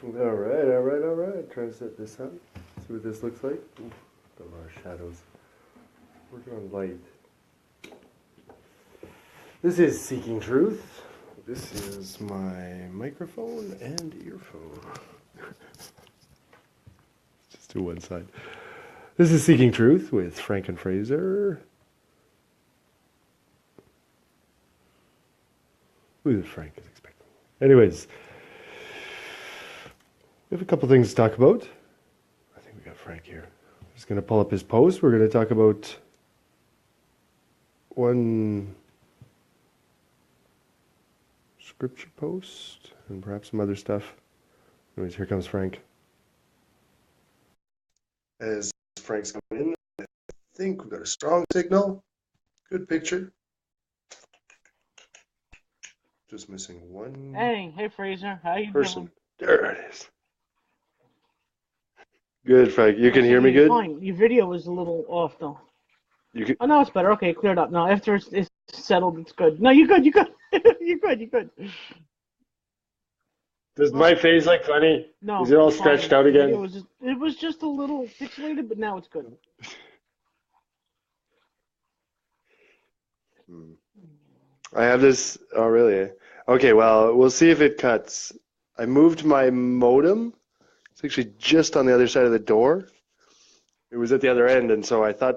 All right. Trying to set this up. See what this looks like. Ooh, got a lot of shadows. Working on light. This is Seeking Truth. This is my microphone and earphone. Just do one side. This is Seeking Truth with Frank and Fraser. Who Frank is expecting. Anyways, we have a couple things to talk about. I think we got Frank here. I'm just going to pull up his post. We're going to talk about one scripture post and perhaps some other stuff. Anyways, here comes Frank. As Frank's coming in, I think we've got a strong signal. Good picture. Just missing one. Hey Fraser, how you person. doing? There it is. Good, Frank. You can hear me good? Fine. Your video was a little off though. You can. Oh no, it's better. Okay, cleared up. No, after it's settled, it's good. No, you're good. You're good. You're good. Does my face look funny? No, Is it all it's fine. stretched out The again? video was it was just a little pixelated, but now it's good. I have this. Oh, really? Okay, well, we'll see if it cuts. I moved my modem. It's actually just on the other side of the door. It was at the other end, and so I thought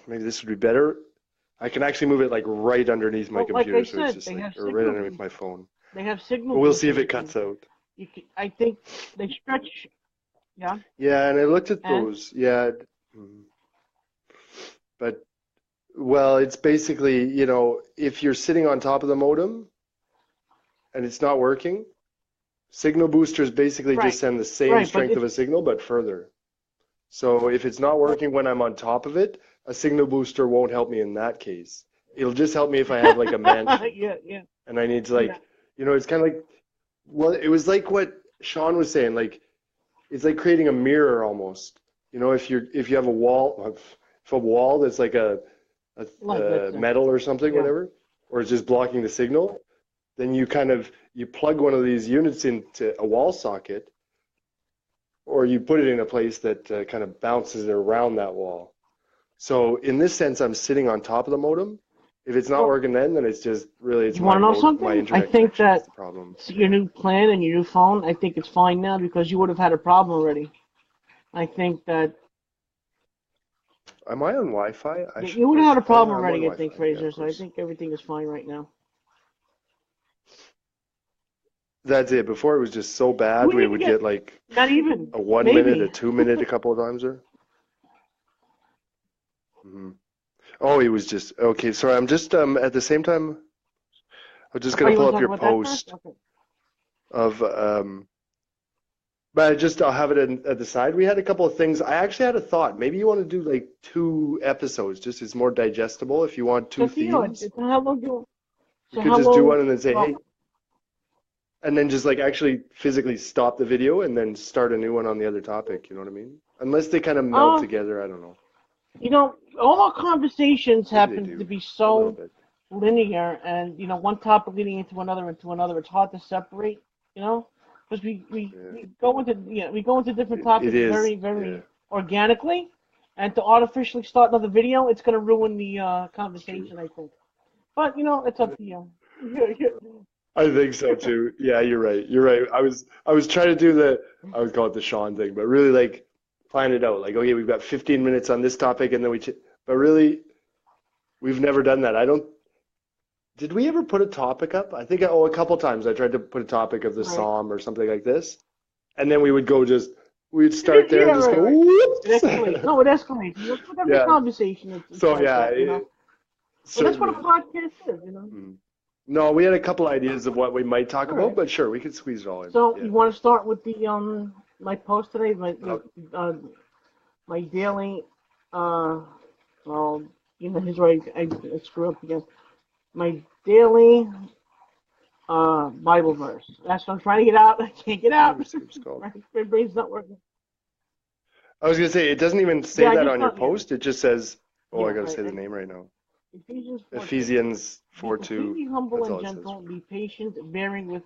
maybe this would be better. I can actually move it like right underneath my computer, like I so it's said, just they like, have or right signal. underneath my phone. They have signal. But we'll see if it cuts out. I think they stretch. Yeah. Yeah, and I looked at those. Yeah. But, well, it's basically, if you're sitting on top of the modem and it's not working, signal boosters basically just send the same strength of a signal, but further. So if it's not working when I'm on top of it, a signal booster won't help me in that case. It'll just help me if I have like a mansion. Yeah. And I need to it's kind of like, well, it was like what Sean was saying, like, it's like creating a mirror almost. If you have a wall that's like a metal or something, whatever, or it's just blocking the signal, then you plug one of these units into a wall socket, or you put it in a place that kind of bounces it around that wall. So in this sense, I'm sitting on top of the modem. If it's not working then it's just really, it's my internet I think that the problem. Your new plan and your new phone, I think it's fine now because you would have had a problem already. I think that. Am I on Wi-Fi? You would have had a problem already, I think, Fraser, so I think everything is fine right now. That's it. Before it was just so bad, we would get like not even a 1 minute, a 2 minute, a couple of times there. Oh, it was just okay. Sorry, I'm just at the same time. I'm just gonna pull up your post of but I'll have it at the side. We had a couple of things. I actually had a thought. Maybe you want to do like 2 episodes, just it's more digestible. If you want 2 themes, you could just do one and then say, hey, and then just like actually physically stop the video and then start a new one on the other topic. You know what I mean? Unless they kind of melt together. I don't know. All our conversations happen to be so linear, and one topic leading into another. It's hard to separate. Because we go into different topics very organically, and to artificially start another video, it's going to ruin the conversation, I think. But it's up to you. I think so too. Yeah, you're right. I was trying to do I would call it the Sean thing, but really like plan it out. Like, okay, we've got 15 minutes on this topic, and then but really, we've never done that. Did we ever put a topic up? I think, a couple times I tried to put a topic of the Psalm or something like this. And then we'd start there and just go, whoops. It escalates. That's what every conversation is. So, yeah. But that's what a podcast is, No, we had a couple ideas of what we might talk about, but sure, we could squeeze it all in. So, you want to start with the, my post today, my daily, here's where I screw up again. My daily Bible verse. That's what I'm trying to get out. I can't get out. My brain's not working. I was going to say, it doesn't even say that on your post. It just says, I got to say the name right now. Ephesians 4:2. Be humble and gentle, be patient, bearing with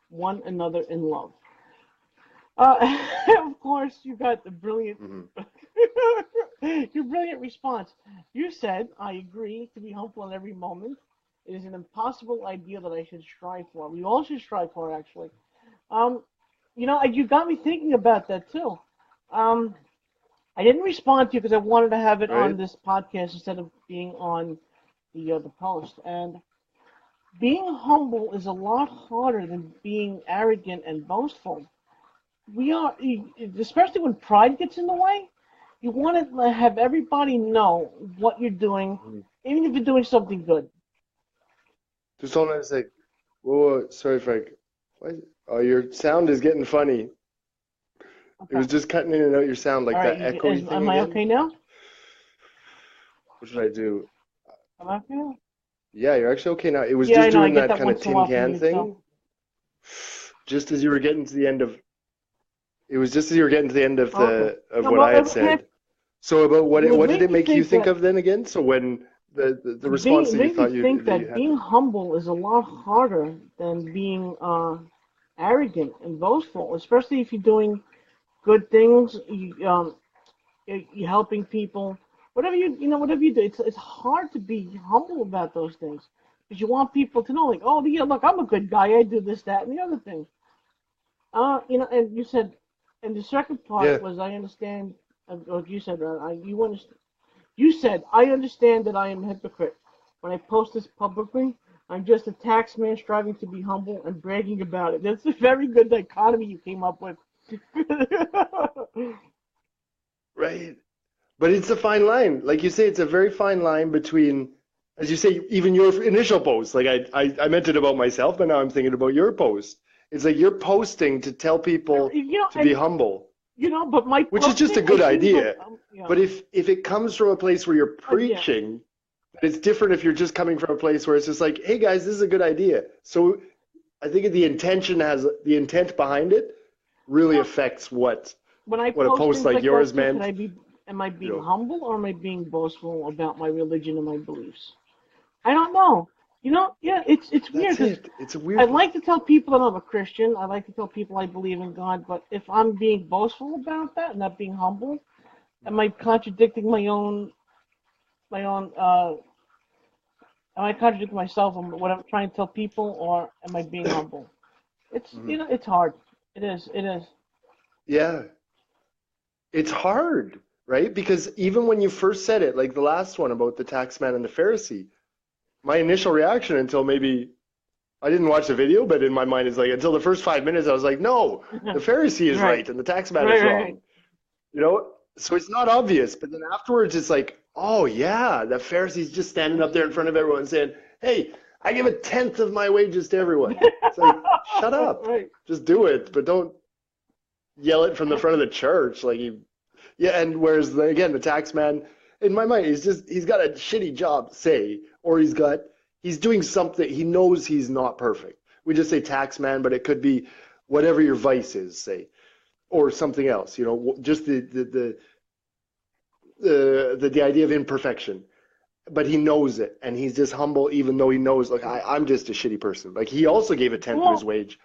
one another in love. Of course, you got the brilliant, Hmm. your brilliant response. You said, "I agree. To be humble in every moment, it is an impossible ideal that I should strive for. We all should strive for, actually." Um, you got me thinking about that too. Um, I didn't respond to you because I wanted to have it on Right? this podcast instead of being on the post. And being humble is a lot harder than being arrogant and boastful. We are, especially when pride gets in the way. You want to have everybody know what you're doing, Mhm. even if you're doing something good. Just hold on a sec. Whoa, sorry, Frank. Why? Oh, your sound is getting funny. It Okay. was just cutting in and out your sound, All like right. that echoey thing Am I again. okay now? What should I do? Am I okay now? Yeah, you're actually okay now. It was Yeah, I just know. I doing get that that kind of once in a tin while from can you too. thing. Just as you were getting to the end of, it was just as you were getting to the end of Oh, okay. the of No, what I well, had it can't. said. So about Well, it what did made it me make you think think that of then again? So when the response it that you made me thought think you that had to. being humble is a lot harder than being arrogant and boastful, especially if you're doing good things. You're helping people, whatever you do. It's hard to be humble about those things because you want people to know, like, oh yeah, look, I'm a good guy. I do this, that, and the other thing. And you said, and the second part Yeah. was, I understand. Or you said, you understand. You said, I understand that I am a hypocrite. When I post this publicly, I'm just a tax man striving to be humble and bragging about it. That's a very good dichotomy you came up with. Right. But it's a fine line. Like you say, it's a very fine line between, as you say, even your initial post. Like I meant it about myself, but now I'm thinking about your post. It's like you're posting to tell people to be And humble, but my which is just posting, a I good think, like, idea. But if it comes from a place where you're yeah, preaching, it's different if you're just coming from a place where it's just like, hey guys, this is a good idea. So I think the intent behind it you really know, affects when I what a post post things like like yours that too, meant. am I You being know, humble or am I being boastful about my religion and my beliefs? I don't know. Yeah, it's weird that's because it. It's a I weird one. like to tell people that I'm a Christian. I like to tell people I believe in God. But if I'm being boastful about that, not being humble, am I contradicting my own? Am I contradicting myself on what I'm trying to tell people, or am I being humble? Mhm. It's hard. It is. It is. Yeah, it's hard, right? Because even when you first said it, like the last one about the tax man and the Pharisee, my initial reaction until maybe I didn't watch the video, but in my mind is like until the first 5 minutes, I was like, no, the Pharisee is Right. right and the tax man Right. is Right. Right. wrong. You know? So it's not obvious, but then afterwards it's like, oh yeah, the Pharisee's just standing up there in front of everyone saying, hey, I give a tenth of my wages to everyone. It's like, shut up. Right. Just do it, but don't yell it from the front of the church. Like you Yeah, and whereas again, the tax man, in my mind, he's got a shitty job, say, or he's doing something. He knows he's not perfect. We just say tax man, but it could be whatever your vice is, say, or something else. You know, just the idea of imperfection. But he knows it, and he's just humble, even though he knows, like I'm just a shitty person. Like he also gave a tenth of his Well, wage.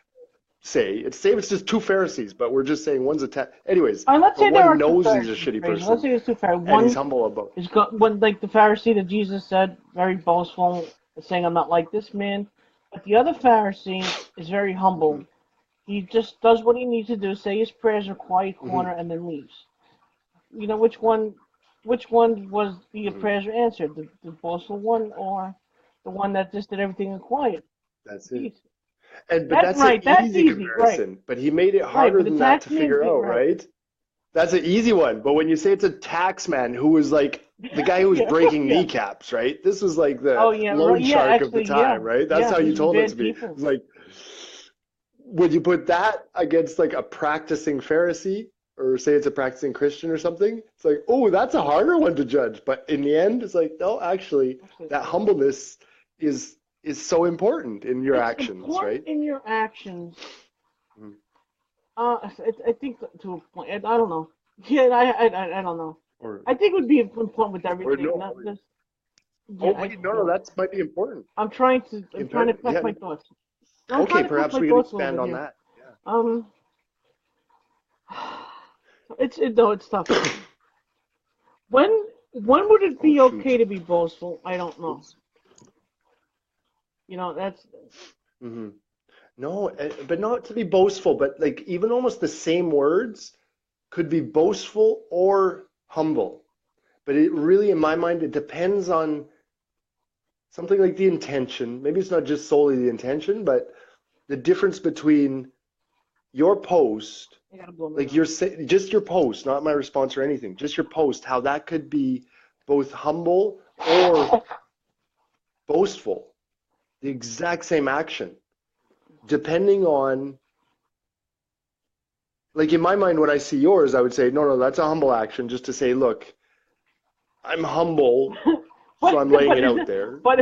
Say it's just two Pharisees, but we're just saying one's a anyways. let's But say there one are two knows he's a Pharisees, shitty Fraser. Let's person, say there's two Pharisees. and he's One humble about. is one like the Pharisee that Jesus said, very boastful, saying, "I'm not like this man." But the other Pharisee is very Mhm. humble. He just does what he needs to do, say his prayers in a quiet corner, Mhm. and then leaves. Which one? Which one was the Mhm. prayers were answered? The boastful one or the one that just did everything in quiet? That's it. Peace. But that's an That's easy easy. Right. comparison. But he made it Right. harder But the than that to tax man's figure being out, right. right? That's an easy one. But when you say it's a tax man who was like the guy who was Yeah. breaking Yeah. kneecaps, right? This was like the Oh yeah. loan Right. Yeah. shark of the Actually, yeah. time, right? That's Yeah. how you These are told it to bad me. people. It's like, would you put that against like a practicing Pharisee or say it's a practicing Christian or something? It's like, oh, that's a harder one to judge. But in the end, it's like, no, actually, that Absolutely. humbleness is so important in your It's actions, important right? in your actions. Mhm. I think to a point. I don't know. Yeah. I don't know. Or I think it would be important with or everything. no. Not just. Oh Yeah. wait, no, that might be important. I'm trying to collect Yeah. my thoughts. No, I'm trying Okay, to collect perhaps my we could thoughts a little expand bit on here. that. Yeah. Um, no, it's tough. When when would it Oh be shoot. okay to be boastful? I don't know. Oops. That's hmm No, but not to be boastful, but like even almost the same words could be boastful or humble. But it really, in my mind, it depends on something like the intention. Maybe it's not just solely the intention, but the difference between your post, I gotta blow my like nose. just your post, not my response or anything, just your post, how that could be both humble or boastful, the exact same action, depending on, like in my mind, when I see yours, I would say, no, no, that's a humble action, just to say, look, I'm humble, so But I'm laying but it is out it? there, But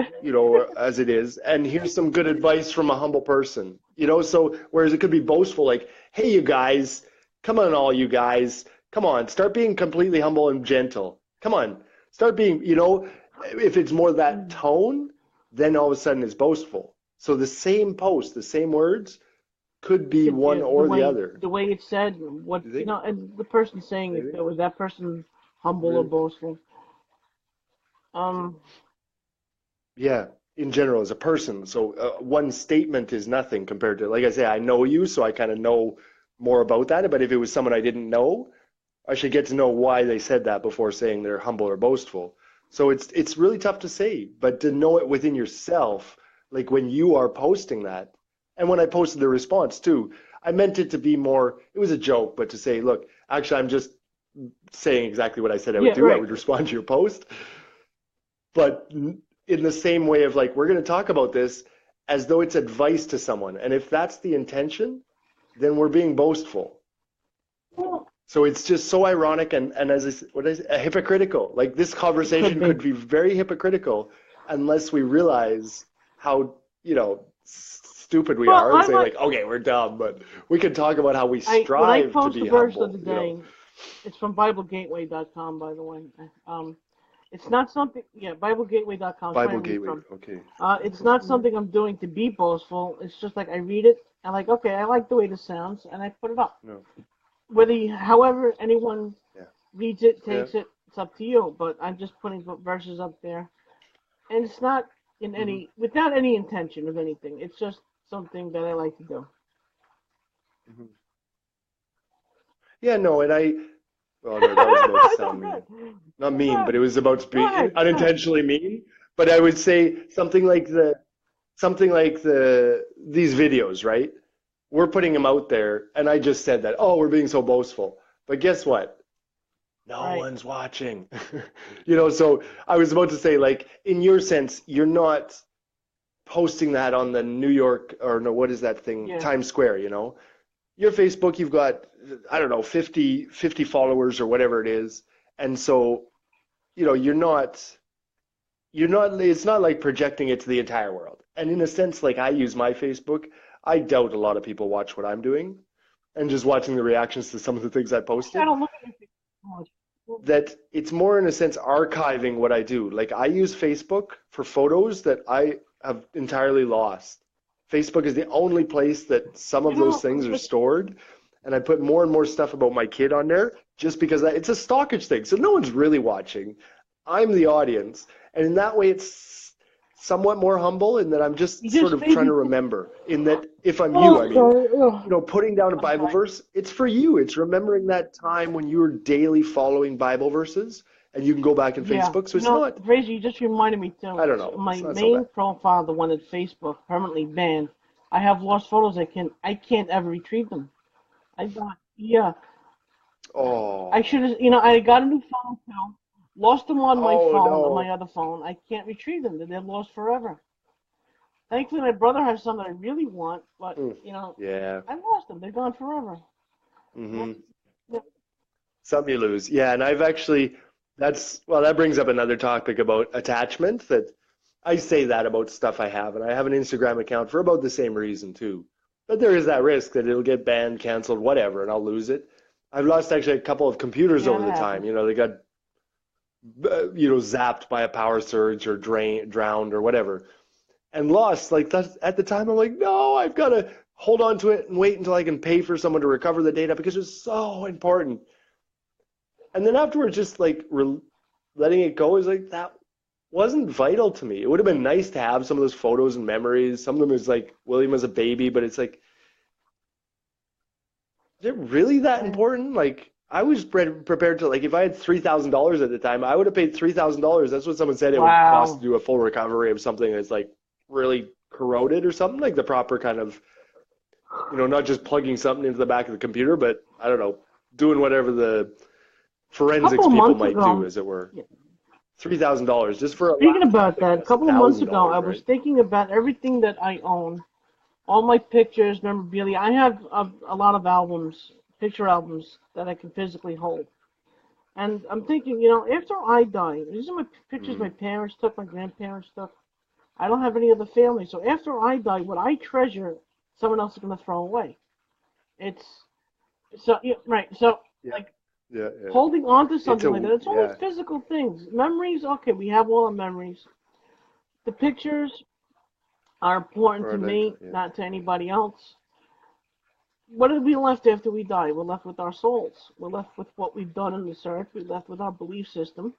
as it is, and here's some good advice from a humble person, so whereas it could be boastful, like, hey, you guys, come on, all you guys, come on, start being completely humble and gentle. Come on, start being, if it's more that tone, then all of a sudden it's boastful. So the same post, the same words could be one the or the way other. it's said, what Do you think? and the person saying it, Maybe? was that person humble or Really? boastful? Um, Yeah, in general, as a person. So one statement is nothing compared to, like I say, I know you, so I kind of know more about that. But if it was someone I didn't know, I should get to know why they said that before saying they're humble or boastful. So it's really tough to say, but to know it within yourself, like when you are posting that, and when I posted the response too, I meant it to be more, it was a joke, but to say, look, actually, I'm just saying exactly what I said I would yeah, do. I right. would respond to your post, but in the same way of like, we're going to talk about this as though it's advice to someone. And if that's the intention, then we're being boastful. Well, So it's just so ironic and as what is hypocritical. Like this it could conversation be. could be very hypocritical unless we realize how, stupid we Well, are and I say like like, okay, we're dumb, but we can talk about how we I when I strive to post the be verse of humble, the day, it's from BibleGateway.com, by the way. Um, it's not something. Yeah, BibleGateway.com. That's where I Bible read Gateway. from. Okay. It's not something I'm doing to be boastful. It's just like I read it and like, okay, I like the way this sounds, and I put it up. No. However anyone Yeah. reads it, Yeah. takes it, it's up to you. But I'm just putting verses up there, and it's not hmm without any intention of anything. It's just something that I like to do. hmm Yeah, no, oh no, that was about to No, sound good. mean. Not Go mean, but it ahead. was about to Go be ahead. Go ahead. unintentionally mean. But I would say something like these videos, right? We're putting them out there, and I just said that, oh, we're being so boastful. But guess what? No Right. one's watching. So I was about to say, like, in your sense, you're not posting that on the New York, or no, what is that thing? Yeah. Times Square. Your Facebook, you've got, I don't know, 50 followers or whatever it is. And so, it's not like projecting it to the entire world. And in a sense, like I use my Facebook, I doubt a lot of people watch what I'm doing and just watching the reactions to some of the things I Actually, I posted, don't look at your Facebook so much. that it's more in a sense archiving what I do. Like I use Facebook for photos that I have entirely lost. Facebook is the only place that some You of those know, things are stored. And I put more and more stuff about my kid on there just because it's a stockage thing. So no one's really watching. I'm the audience. And in that way, it's somewhat more humble in that I'm you just sort just of made trying me to think. remember. In that if I'm you, Oh, I mean, sorry. Ugh. putting down a I'm Bible sorry. verse, it's for you. It's remembering that time when you were daily following Bible verses, and you can go back in Yeah. Facebook. So it's not, Fraser, you just reminded me too. I don't know, My it's not so main bad. profile, the one at Facebook, permanently banned. I have lost photos. I can't ever retrieve them. I got yeah. I should Oh, have. I got a new phone too. Lost them on my oh phone, on my no. other phone. I can't retrieve them. They're lost forever. Thankfully, my brother has some that I really want, but Mm, yeah. I lost them. They're gone forever. hmm That's, yeah, Some you lose. Yeah, and I've actually, that brings up another topic about attachment that I say that about stuff I have, and I have an Instagram account for about the same reason too. But there is that risk that it'll get banned, canceled, whatever, and I'll lose it. I've lost actually a couple of computers over yeah, it the time. happens. They got, zapped by a power surge or drowned or whatever, and lost. Like that at the time, I'm like, no, I've got to hold on to it and wait until I can pay for someone to recover the data because it's so important. And then afterwards, just like letting it go is like that wasn't vital to me. It would have been nice to have some of those photos and memories. Some of them is like William as a baby, but it's like, is it really that Right. important? Like, I was prepared to like if I had $3,000 at the time, I would have paid $3,000. That's what someone said it would cost to Wow. do a full recovery of something that's like really corroded or something, like the proper kind of, not just plugging something into the back of the computer, but I don't know, doing whatever the A couple forensics of people months might do, ago, as it were. yeah, $3,000 just for a speaking laptop about that that, a costs a couple of months thousand ago, I dollars, was right? thinking about everything that I own, all my pictures, memorabilia. I have a lot of albums, picture albums that I can physically hold. And I'm thinking, after I die, these are my pictures my Mm, parents took, my grandparents took. I don't have any other family. So after I die, what I treasure, someone else is going to throw away. It's so yeah, right. So yeah, like yeah, yeah. holding on to It's something like a that, it's only yeah, physical things. Memories, okay, we have all our memories. The pictures are important or to like me, yeah. not to anybody else. What are we left after we die? We're left with our souls. We're left with what we've done on this earth. We're left with our belief system.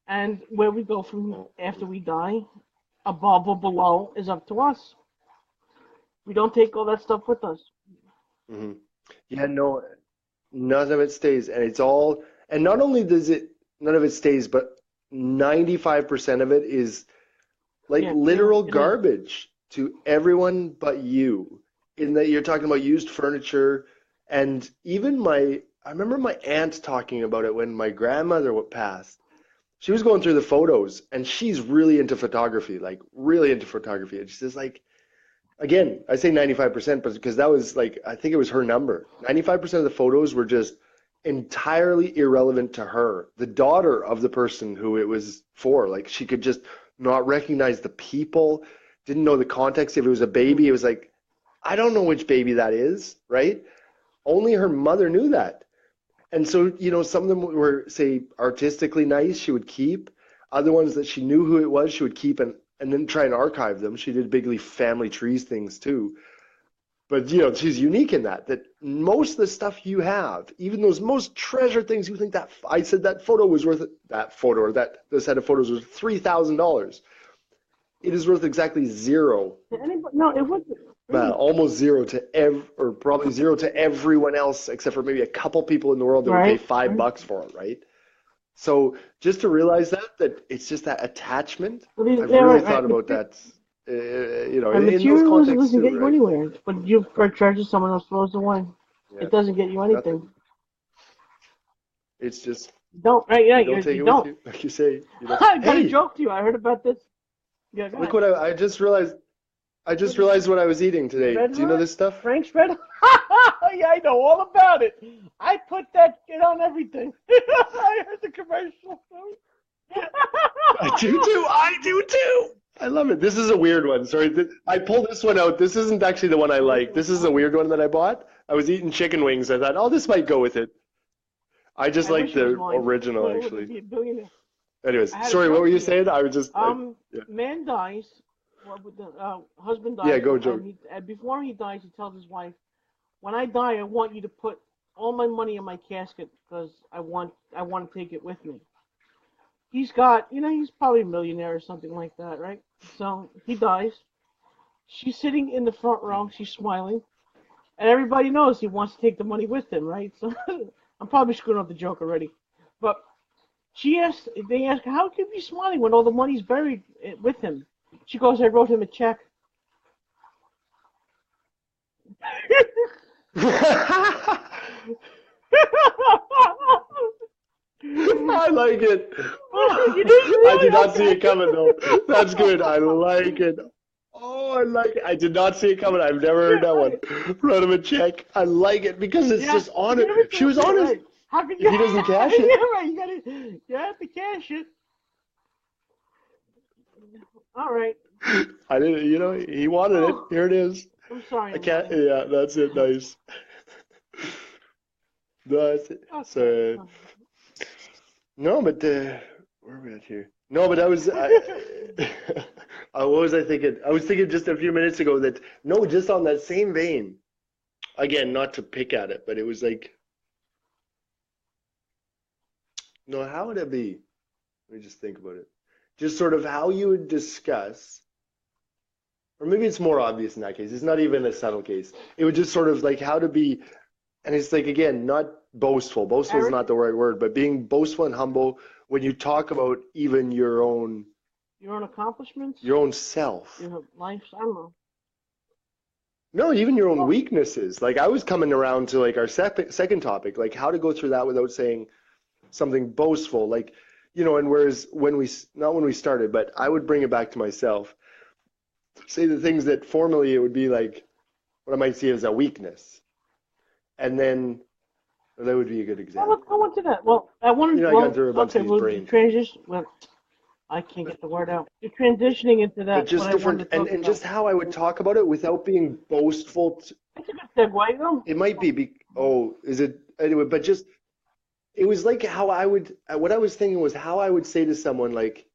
And where we go from Oh, after we die, above or below, is up to us. We don't take all that stuff with us. mm-hmm. Yeah, no, none of it stays, and it's all, and not only does it, none of it stays, but 95% of it is like Yeah, yeah, literal it is. garbage to everyone but you. In that you're talking about used furniture, and even I remember my aunt talking about it when my grandmother passed. She was going through the photos, and she's really into photography, like really into photography. And she says, like, again, I say 95%, but because that was like, I think it was her number. 95% of the photos were just entirely irrelevant to her, the daughter of the person who it was for. Like, she could just not recognize the people, didn't know the context. If it was a baby, it was like, I don't know which baby that is, right? Only her mother knew that. And so, some of them were, say, artistically nice, she would keep. Other ones that she knew who it was, she would keep and then try and archive them. She did big leaf family trees things too. But, she's unique in that most of the stuff you have, even those most treasured things, you think that, I said that photo was worth, that photo or that the set of photos was $3,000. It is worth exactly zero, Anybody, no, it wasn't. well, Mm, almost zero to or probably zero to everyone else, except for maybe a couple people in the world that would pay right, five right. bucks for it, right? So just to realize that it's just that attachment, Well, these, I've yeah, really right, thought right. about that, And in those materialism contexts doesn't too, get you right? anywhere, but you for treasure someone else throws away. Yeah, It doesn't get you nothing. anything. It's just You don't, right? Yeah, you don't take you it with don't. you, like you say. I got a Hey, joke to you. I heard about this. Yeah, go look ahead. what I just realized. I just realized what I was eating today. Red Do you know Hot? this stuff? Frank's Red Hot? Yeah, I know all about it. I put that shit on everything. I heard the commercial. I do too. I do too. I love it. This is a weird one. Sorry, I pulled this one out. This isn't actually the one I like. This is a weird one that I bought. I was eating chicken wings. I thought, oh, this might go with it. I just I like wish it was the mine. original, It would actually. be a billionaire. Anyways, I had a sorry, what were joke you to you. saying? I was just like, yeah, Man dies. Well, with the husband yeah, dies, go, and joke. before he dies, he tells his wife, "When I die, I want you to put all my money in my casket because I want to take it with me." He's got, he's probably a millionaire or something like that, right? So he dies. She's sitting in the front row. She's smiling, and everybody knows he wants to take the money with him, right? So I'm probably screwing up the joke already, but they ask, how can you be smiling when all the money's buried with him? She goes, I wrote him a check. I like it. You didn't I did really? not see Okay. it coming though. That's good. I like it. Oh, I like it. I did not see it coming. I've never heard that one. Right. Wrote him a check. I like it because it's Yeah, just you honest. give it She to was yeah, honest. right. How can If you? he doesn't cash it, Yeah, right. You have to cash it. All right. I didn't. He wanted it. Oh, Here it is. I'm sorry, I I'm can't. lying. Yeah, that's it. Nice. That's it. Okay. So no, but where are we at here? No, but I was. What was I thinking? I was thinking just a few minutes ago that no, just on that same vein. Again, not to pick at it, but it was like No, how would it be? Let me just think about it. Just sort of how you would discuss, or maybe it's more obvious in that case. It's not even a subtle case. It would just sort of like how to be, and it's like, again, not boastful. Boastful is not the right word, but being boastful and humble when you talk about even your own accomplishments, your own self. your life. I don't know. No, even your own Well, weaknesses. Like I was coming around to like our second topic, like how to go through that without saying something boastful. Like, and whereas not when we started, but I would bring it back to myself, say the things that formerly it would be like what I might see as a weakness. And then that would be a good let's example. go into that. Well, I wanted. I got Well, through a bunch okay. of these We'll brain things. transition. Well, I can't get the word out. You're transitioning into But that. What just I wanted different, to talk and about. just how I would talk about it without being boastful. It's a good segue, though. It might oh, is it anyway? But just it was like how I would. What I was thinking was how I would say to someone like,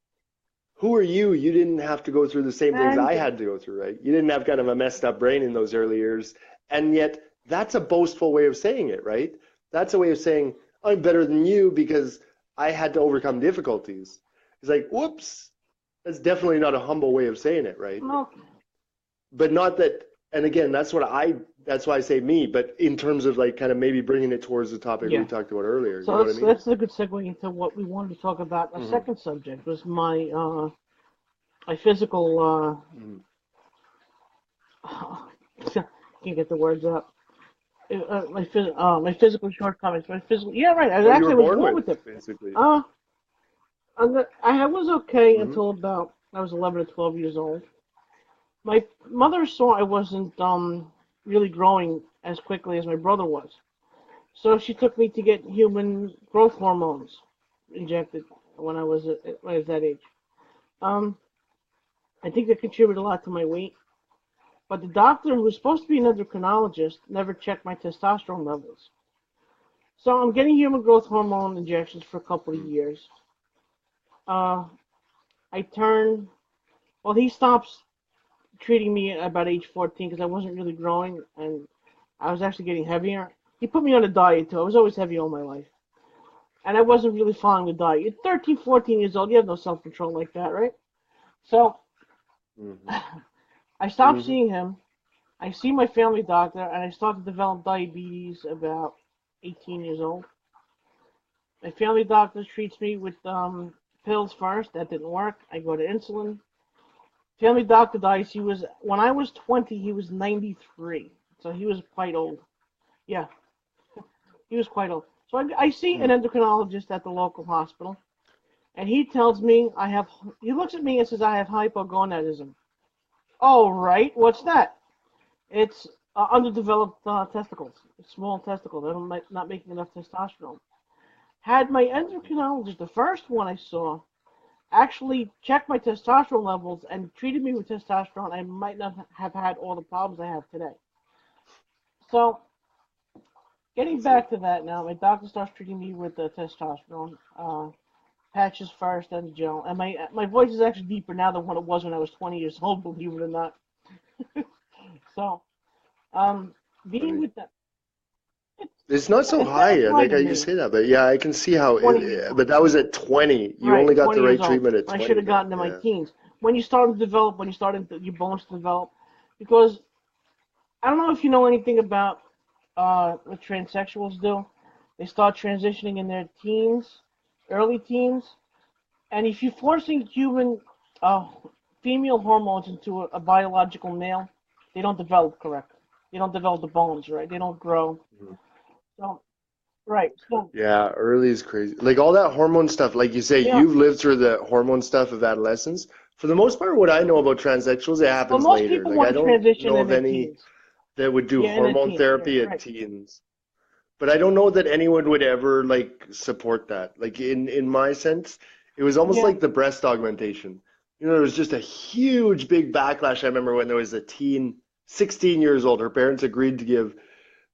"Who are you? You didn't have to go through the same things And I had to go through, right? You didn't have kind of a messed up brain in those early years, and yet that's a boastful way of saying it, right? That's a way of saying I'm better than you because I had to overcome difficulties. It's like, whoops, that's definitely not a humble way of saying it, right? no, But not that, and again, that's why I say me, but in terms of like kind of maybe bringing it towards the topic we yeah. talked about earlier, you So know what I mean? that's a good segue into what we wanted to talk about. Our Hmm. second subject was my physical Hmm. can't get the words out. My physical shortcomings. My physical. Yeah, right. What you were I was born born with, with it. basically. Uh, I was okay Hmm. until about I was 11 or 12 years old. My mother saw I wasn't really growing as quickly as my brother was, so she took me to get human growth hormones injected when I was that age. Um, I think that contributed a lot to my weight. But the doctor, who was supposed to be an endocrinologist, never checked my testosterone levels. So I'm getting human growth hormone injections for a couple of years. Uh, I turn, well, he stops treating me at about age 14 because I wasn't really growing and I was actually getting heavier. He put me on a diet too. I was always heavy all my life. And I wasn't really following the diet. You're 13, 14 years old. You have no self control like that, right? So Hmm. I stopped Hmm. seeing him. I see my family doctor and I start to develop diabetes about 18 years old. My family doctor treats me with pills first. That didn't work. I go to insulin. Family doctor dies. He was when I was 20. He was 93, so he was quite old. Yeah, he was quite old. So I see an Hmm. endocrinologist at the local hospital, and he tells me I have. He looks at me and says I have hypogonadism. Oh right, what's that? It's underdeveloped testicles, small testicles. I'm not making enough testosterone. Had my endocrinologist, the first one I saw, actually checked my testosterone levels and treated me with testosterone, I might not have had all the problems I have today. So, getting That's it. back to that now, my doctor starts treating me with the testosterone patches first, then gel. And my voice is actually deeper now than what it was when I was 20 years old, believe it or not. So, um, being Funny. with that, it's It's not so it's high. I like how satisfying you me. say that, but yeah, I can see how 20 years but old. that was at 20. You Right, only got 20 the years right old. treatment at I should 20 have then. gotten to my Yeah. teens. When you start to develop, when you start your bones to develop, because I don't know if you know anything about what transsexuals do. They start transitioning in their teens, early teens, and if you're forcing human uh, female hormones into a biological male, they don't develop correctly. They don't develop the bones, right? They don't grow. Mhm. So, right. So, Yeah, early is crazy. Like all that hormone stuff, like you say, yeah. you've lived through the hormone stuff of adolescence. For the most part, what I know about transsexuals, it Well, happens most later. people Like I want to don't transition know in of their any teens. that would do Yeah, in their hormone teens. Yeah, therapy at right. teens. But I don't know that anyone would ever like support that. Like in my sense, it was almost Yeah, like the breast augmentation. There was just a huge big backlash. I remember when there was a teen, 16 years old, her parents agreed to give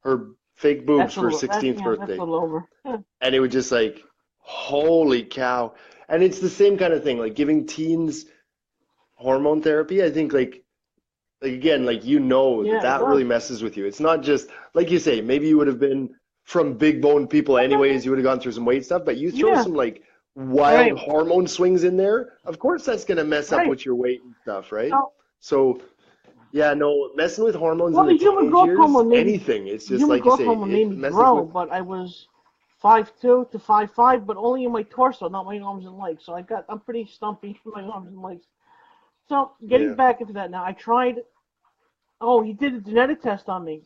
her fake boobs that's a for her little. That's 16th yeah, that's a birthday. little over. And it was just like, holy cow. And it's the same kind of thing, like giving teens hormone therapy. I think like again, like that Yeah, it that does. really messes with you. It's not just like you say, maybe you would have been from big bone people That's okay. anyways. You would have gone through some weight stuff, but you throw Yeah. some like wild Right. hormone swings in there. Of course, that's gonna mess up Right. with your weight and stuff, right? So, So yeah, no, messing with hormones in well, the the human teenage growth years, hormone made me anything. It's the just human like you growth say, hormone made it me messes grow, with. but I was 5'2" to 5'5", but only in my torso, not my arms and legs. So I'm pretty stumpy in my arms and legs. So getting Yeah. back into that now, I tried. Oh, he did a genetic test on me,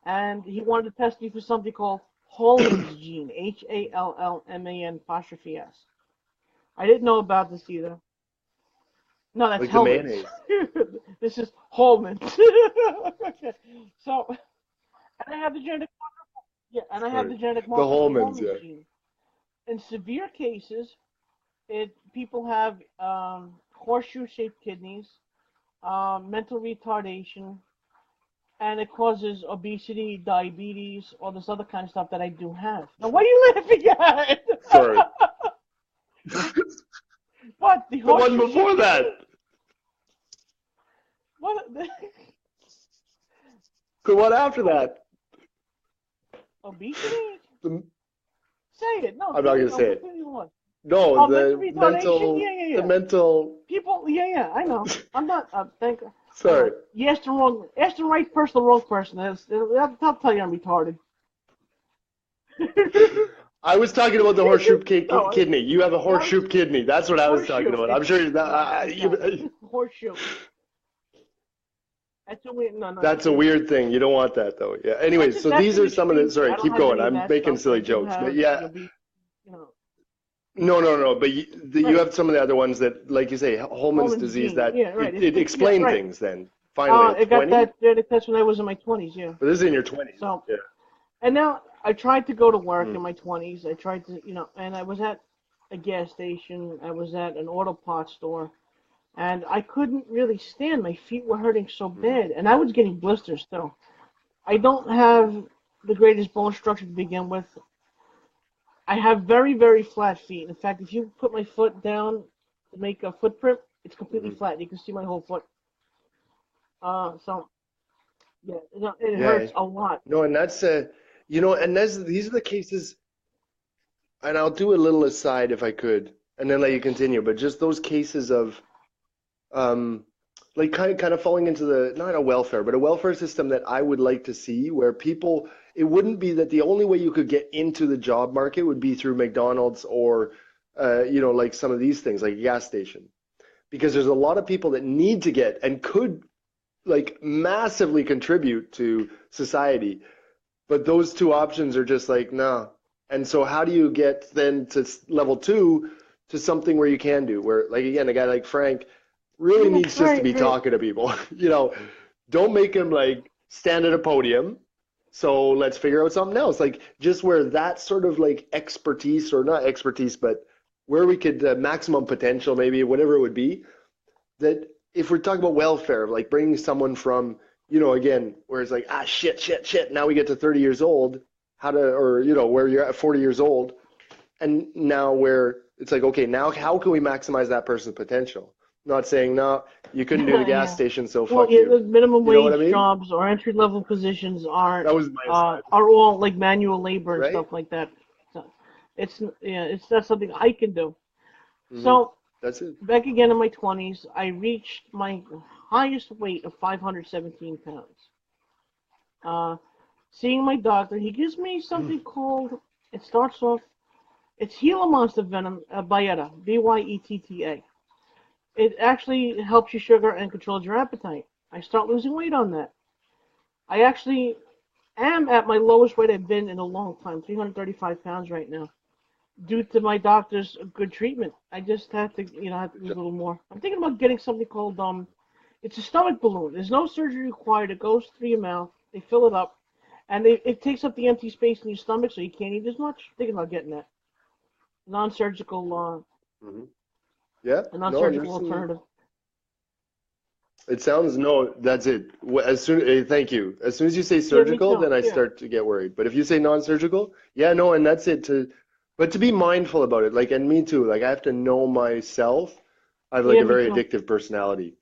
and he wanted to test me for something called Hallman's gene, Hallman apostrophe S. I didn't know about this either. No, that's Like the Hellman's. mayonnaise. This is Hallman's. So, and I have the genetic, yeah, and I have Sorry. the genetic The marker for Holmans, Hallman's yeah. gene. In severe cases, people have horseshoe-shaped kidneys, mental retardation, and it causes obesity, diabetes, all this other kind of stuff that I do have. Now, what are you laughing at? Sorry. What, the The one horseshoe-shaped before kidney? that. What? The one after that. Obesity? The, Say it. No, I'm not say gonna it. I'm say it. completely lost. No, Oh, mental the retardation? mental, Yeah, yeah, the yeah. mental. People, yeah, yeah, I know. I'm not, Sorry. you asked the right person, the wrong person. I'll tell you I'm retarded. I was talking about the horseshoe No, kidney. You have a that was horseshoe kidney. That's what I was talking horseshoe. about. I'm It's, sure that yeah, exactly. you, Horseshoe. That's a weird, no, no, that's a it's, weird thing. You don't want that though. Yeah. Anyways, so that's these an are some of the. extreme thing. Sorry, I don't keep have going. any of I'm that making stuff, but I silly do jokes, but have yeah. the obese, you know, No, no, no. But you right. have some of the other ones that, like you say, Holman's Hallman's disease. gene. That Yeah, right. it Yeah, explained right. things. Then finally at I got 20. that genetic test when I was in my 20s, yeah. But this is in your 20s. So, Yeah. and now I tried to go to work Hmm. in my 20s. I tried to, and I was at a gas station. I was at an auto parts store, and I couldn't really stand. My feet were hurting so Hmm. bad, and I was getting blisters still. I don't have the greatest bone structure to begin with. I have very, very flat feet. In fact, if you put my foot down to make a footprint, it's completely Hmm. flat. You can see my whole foot. So yeah, it Yeah. hurts a lot. No, and that's and these are the cases. And I'll do a little aside if I could, and then let you continue. But just those cases of um, like kind of falling into the not a welfare, but a welfare system that I would like to see where people, it wouldn't be that the only way you could get into the job market would be through McDonald's or like some of these things like a gas station. Because there's a lot of people that need to get and could like massively contribute to society, but those two options are just like, no. And so how do you get then to level two to something where you can do, where like again, a guy like Frank really Yeah, needs just to right, be right. talking to people. Don't make him like stand at a podium. So let's figure out something else. Like just where that sort of like expertise or not expertise, but where we could maximum potential, maybe whatever it would be, that if we're talking about welfare, like bringing someone from, again, where it's like, shit, shit, shit. Now we get to 30 years old, where you're at 40 years old. And now where it's like, okay, now how can we maximize that person's potential? Not saying, no, you couldn't do the gas Yeah. station, so Well, fuck yeah, you. the minimum You know what I wage mean? jobs or entry level positions That was my aside, are all like manual labor and right? stuff like that. So it's not something I can do. Hmm. So That's it. back again in my 20s, I reached my highest weight of 517 pounds. Uh, Seeing my doctor, he gives me something called, it starts off, it's Gila monster venom, Byetta, Byetta. It actually helps you sugar and controls your appetite. I start losing weight on that. I actually am at my lowest weight I've been in a long time, 335 pounds right now, due to my doctor's good treatment. I just have to, have to lose a little more. I'm thinking about getting something called it's a stomach balloon. There's no surgery required. It goes through your mouth. They fill it up, and it takes up the empty space in your stomach, so you can't eat as much. I'm thinking about getting that non-surgical, Hmm. Yeah, a no, non-surgical there's some. alternative. It sounds no, that's it. Thank you. As soon as you say Yeah, me surgical, too. then I Yeah, start to get worried. But if you say non-surgical, yeah, no, and that's it. But to be mindful about it, like, and me too. Like, I have to know myself. I have like yeah, a me very too. addictive personality,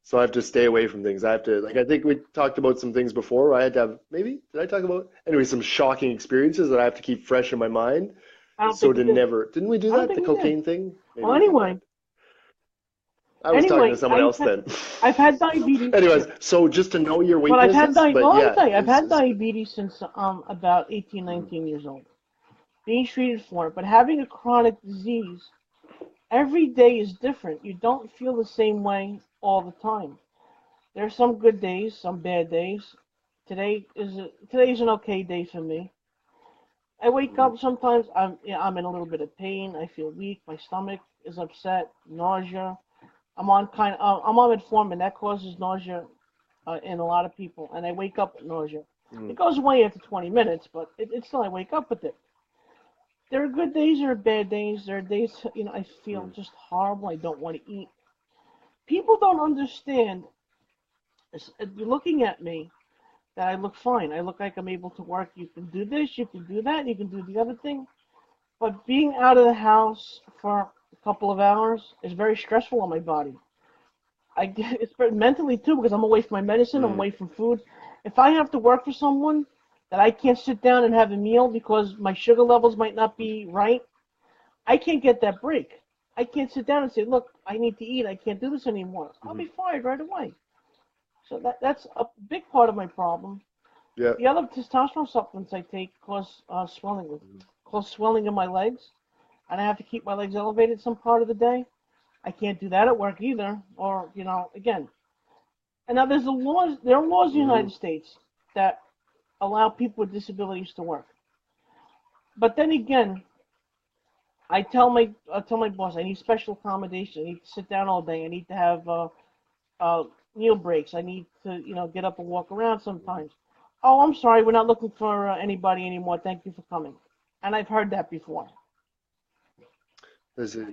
So I have to stay away from things. I have to, like, I think we talked about some things before. I had to have, maybe, did I talk about? Anyway, some shocking experiences that I have to keep fresh in my mind. I don't So think we to did. never, didn't we do I don't that? The think we did. cocaine thing? Maybe Well, we did that. anyway, I was talking to anyway, someone else then. I've had diabetes. Anyways, so just to know your But weaknesses, but well, let me yeah, tell you, I've had diabetes since about 18, mm, 19 years old. Being treated for it, but having a chronic disease, every day is different. You don't feel the same way all the time. There are some good days, some bad days. Today's an okay day for me. I wake mm, up sometimes. I'm in a little bit of pain. I feel weak. My stomach is upset. Nausea. I'm on metformin that causes nausea in a lot of people, and I wake up with nausea. mm, It goes away after 20 minutes, but it's still I wake up with it. There are good days, there are bad days. There are days I feel mm, just horrible. I don't want to eat. People don't understand. You're looking at me that I look fine. I look like I'm able to work. You can do this, you can do that, you can do the other thing. But being out of the house for a couple of hours is very stressful on my body. I get it's mentally too because I'm away from my medicine, I'm mm, away from food. If I have to work for someone that I can't sit down and have a meal because my sugar levels might not be right, I can't get that break. I can't sit down and say, "Look, I need to eat. I can't do this anymore." I'll mm. be fired right away. So that's a big part of my problem. Yeah. The other testosterone supplements I take cause swelling in my legs, and I have to keep my legs elevated some part of the day. I can't do that at work either, or again. And now there are laws in the Hmm. United States that allow people with disabilities to work. But then again, I tell my boss I need special accommodation. I need to sit down all day. I need to have uh, meal breaks. I need to get up and walk around sometimes. Oh, I'm sorry, we're not looking for anybody anymore. Thank you for coming. And I've heard that before. That's it.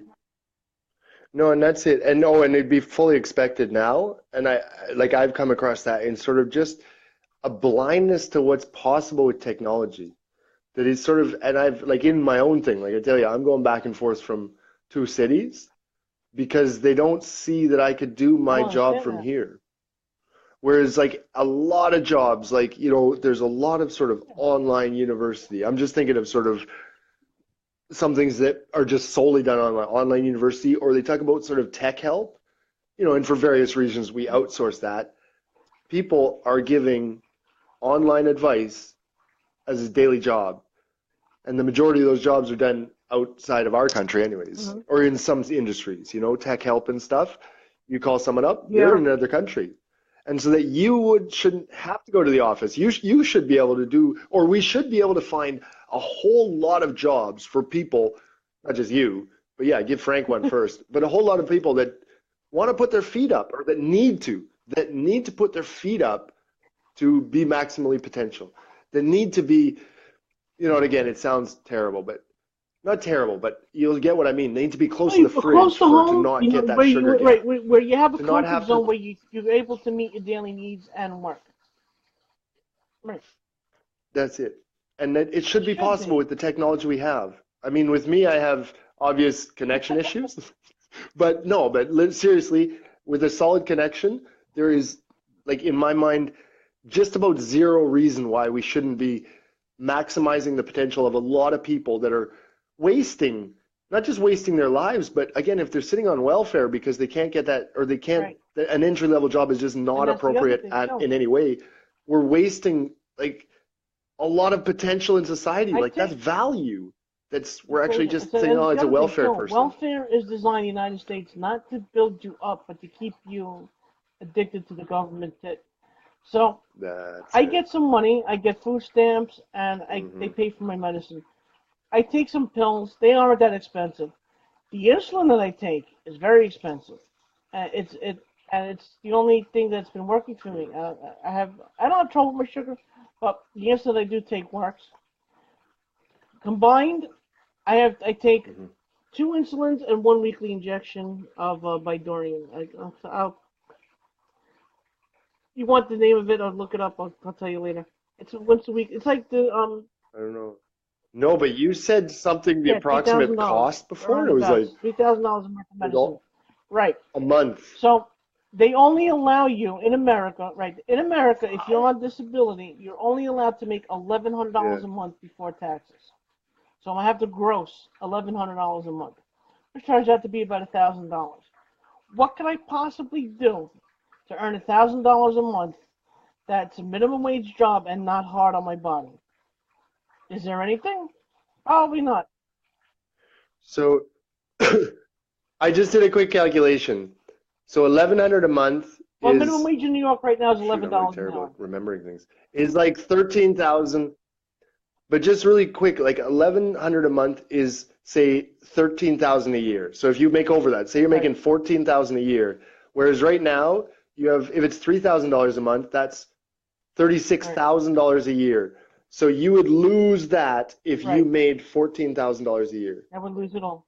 No, and that's it. And no, and it'd be fully expected now. And like I've come across that in sort of just a blindness to what's possible with technology. That is sort of, and I've like in my own thing, like I tell you, I'm going back and forth from two cities because they don't see that I could do I my don't job understand from that. here. Whereas like a lot of jobs, like, there's a lot of sort of online university. I'm just thinking of sort of some things that are just solely done online university, or they talk about sort of tech help, and for various reasons we outsource that. People are giving online advice as a daily job, and the majority of those jobs are done outside of our country anyways, Hmm. or in some industries, tech help and stuff. You call someone up, they're Yeah, in another country. And so that shouldn't have to go to the office. You should be able to do, or we should be able to find a whole lot of jobs for people, not just you, but yeah, give Frank one first, but a whole lot of people that want to put their feet up, or that need to put their feet up to be maximally potential, that need to be, and again, it sounds terrible, but not terrible, but you'll get what I mean. They need to be close to the close fridge to for to home, not get that where sugar you right gap, where you have a to not comfort have to, zone where you're able to meet your daily needs and work. Right. that's it. And that it It should be should possible be. with the technology we have. I mean, with me, I have obvious connection issues, but no, but seriously, with a solid connection, there is, like, in my mind, just about zero reason why we shouldn't be maximizing the potential of a lot of people that are wasting, not just wasting their lives, but again, if they're sitting on welfare because they can't get that, or they can't, Right. an entry level job is just And not that's the other appropriate thing too. in any way. We're wasting like a lot of potential in society. I Like that's take value. We're actually just saying, and oh, it's the it's a other thing welfare too. person. Welfare is designed in the United States not to build you up, but to keep you addicted to the government tit. So That's I it. get some money, I get food stamps, and they Hmm. pay for my medicine. I take some pills. They aren't that expensive. The insulin that I take is very expensive. It's it and it's the only thing that's been working for me. I don't have trouble with my sugar, but the insulin I do take works. Combined, I take Hmm. two insulins and one weekly injection of Bidorian. You want the name of it? I'll look it up. I'll tell you later. It's once a week. It's like the I don't know. No, but you said something, the yeah, three thousand approximate dollars cost before, and it was like roundabouts. $3,000 worth of like medicine. Right. a month. So They only allow you in America, right? In America, if you're on disability, you're only allowed to make $1,100 Yeah. a month before taxes. So I have to gross $1,100 a month, which turns out to be about $1,000. What can I possibly do to earn $1,000 a month that's a minimum wage job and not hard on my body? Is there anything? Probably not. So I just did a quick calculation. So 1,100 a month Well, minimum is, wage in New York right now is shoot, eleven I'm really dollars an terrible at hour. remembering things. Is like 13,000, but just really quick, like 1,100 a month is say 13,000 a year. So if you make over that, say you're Right, making 14,000 a year, whereas right now you have, if it's $3,000 a month, that's right, $36,000 a year. So you would lose that if you right. made $14,000 a year. I would lose it all.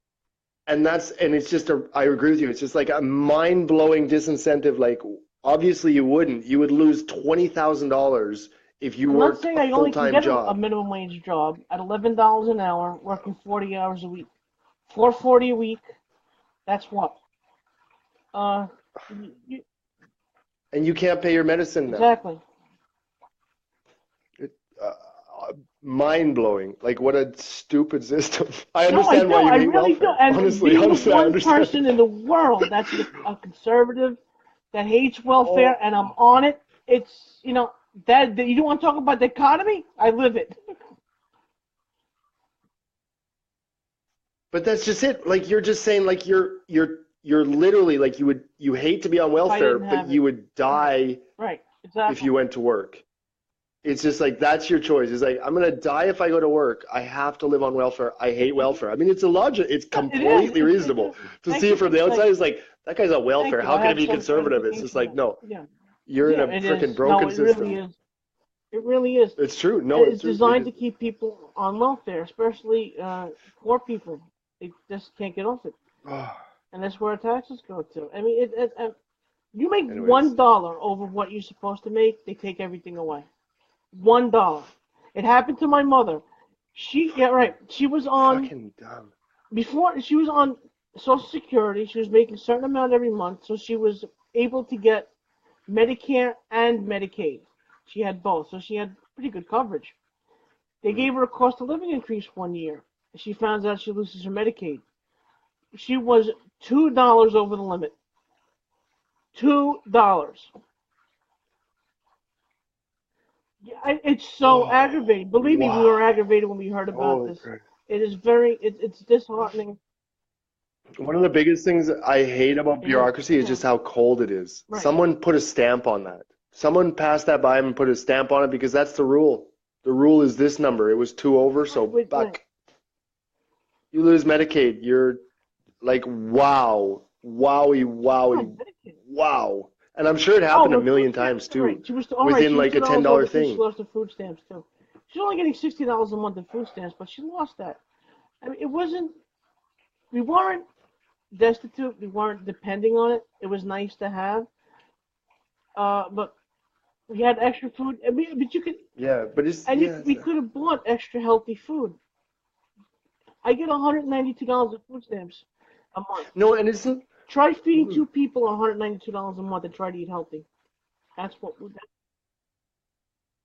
And it's just I agree with you. It's just like a mind-blowing disincentive. Like, obviously you wouldn't. You would lose $20,000 if you I'm not worked saying a I only can full-time get a job. minimum wage job at $11 an hour, working 40 hours a week. 440 a week. That's what. Uh, you, And you can't pay your medicine now. exactly. It, mind-blowing. Like, what a stupid system. I No, I understand do. why you I hate really do. welfare. And Honestly, being the honestly, I one understand. person in the world that's a conservative that hates welfare, Oh, and I'm on it. It's that you don't want to talk about dichotomy. I live it. but that's just it. Like, you're just saying, like, you're literally like you hate to be on If I welfare, didn't but have you it, would right, die right, if you exactly. went to work. It's just like that's your choice. It's like I'm gonna die if I go to work. I have to live on welfare. I hate welfare. I mean, it's a logic. It's It is. completely It reasonable is. to see Thank it you. from the outside. Thank It's like that guy's on welfare. Thank you. How I can it have be some conservative? It's just edification like there. no, Yeah. you're in Yeah, a it freaking is. No, broken it really system. is. It really is. It's true. And No, it's it's true. They designed just to keep people on welfare, especially poor people. They just can't get off it. And that's where our taxes go to. I mean, you make anyways. $1 over what you're supposed to make, they take everything away. $1. It happened to my mother. Yeah, right. She was on Fucking dumb. before she was on Social Security. She was making a certain amount every month, so she was able to get Medicare and Medicaid. She had both, so she had pretty good coverage. They Mhm. gave her a cost of living increase one year. She found out she loses her Medicaid. She was $2 over the limit. $2. Yeah, it's so Oh, aggravating. Believe me, we were wow. aggravated when we heard about Holy this. crap. It is very, it's disheartening. One of the biggest things I hate about It is. bureaucracy is Yeah, just how cold it is. right. Someone put a stamp on that. Someone passed that by him and put a stamp on it because that's the rule. The rule is this number. It was two over, Right, so wait, right. buck. You lose Medicaid. You're like, wow, wowie, Oh, wowie, Medicaid. wow. And I'm sure it Oh, happened a but food million stamps times too, right? too, She was all right. within She was like two a dollars $10 over too. She thing. lost her food stamps too. She's only getting $60 a month in food stamps, but she lost that. I mean, it wasn't. We weren't destitute. We weren't depending on it. It was nice to have. But we had extra food. I mean, but you could, Yeah, but it's and yeah, we could have bought extra healthy food. I get $192 in food stamps a month. no, and it's Try feeding mhm. two people $192 a month and try to eat healthy. That's what.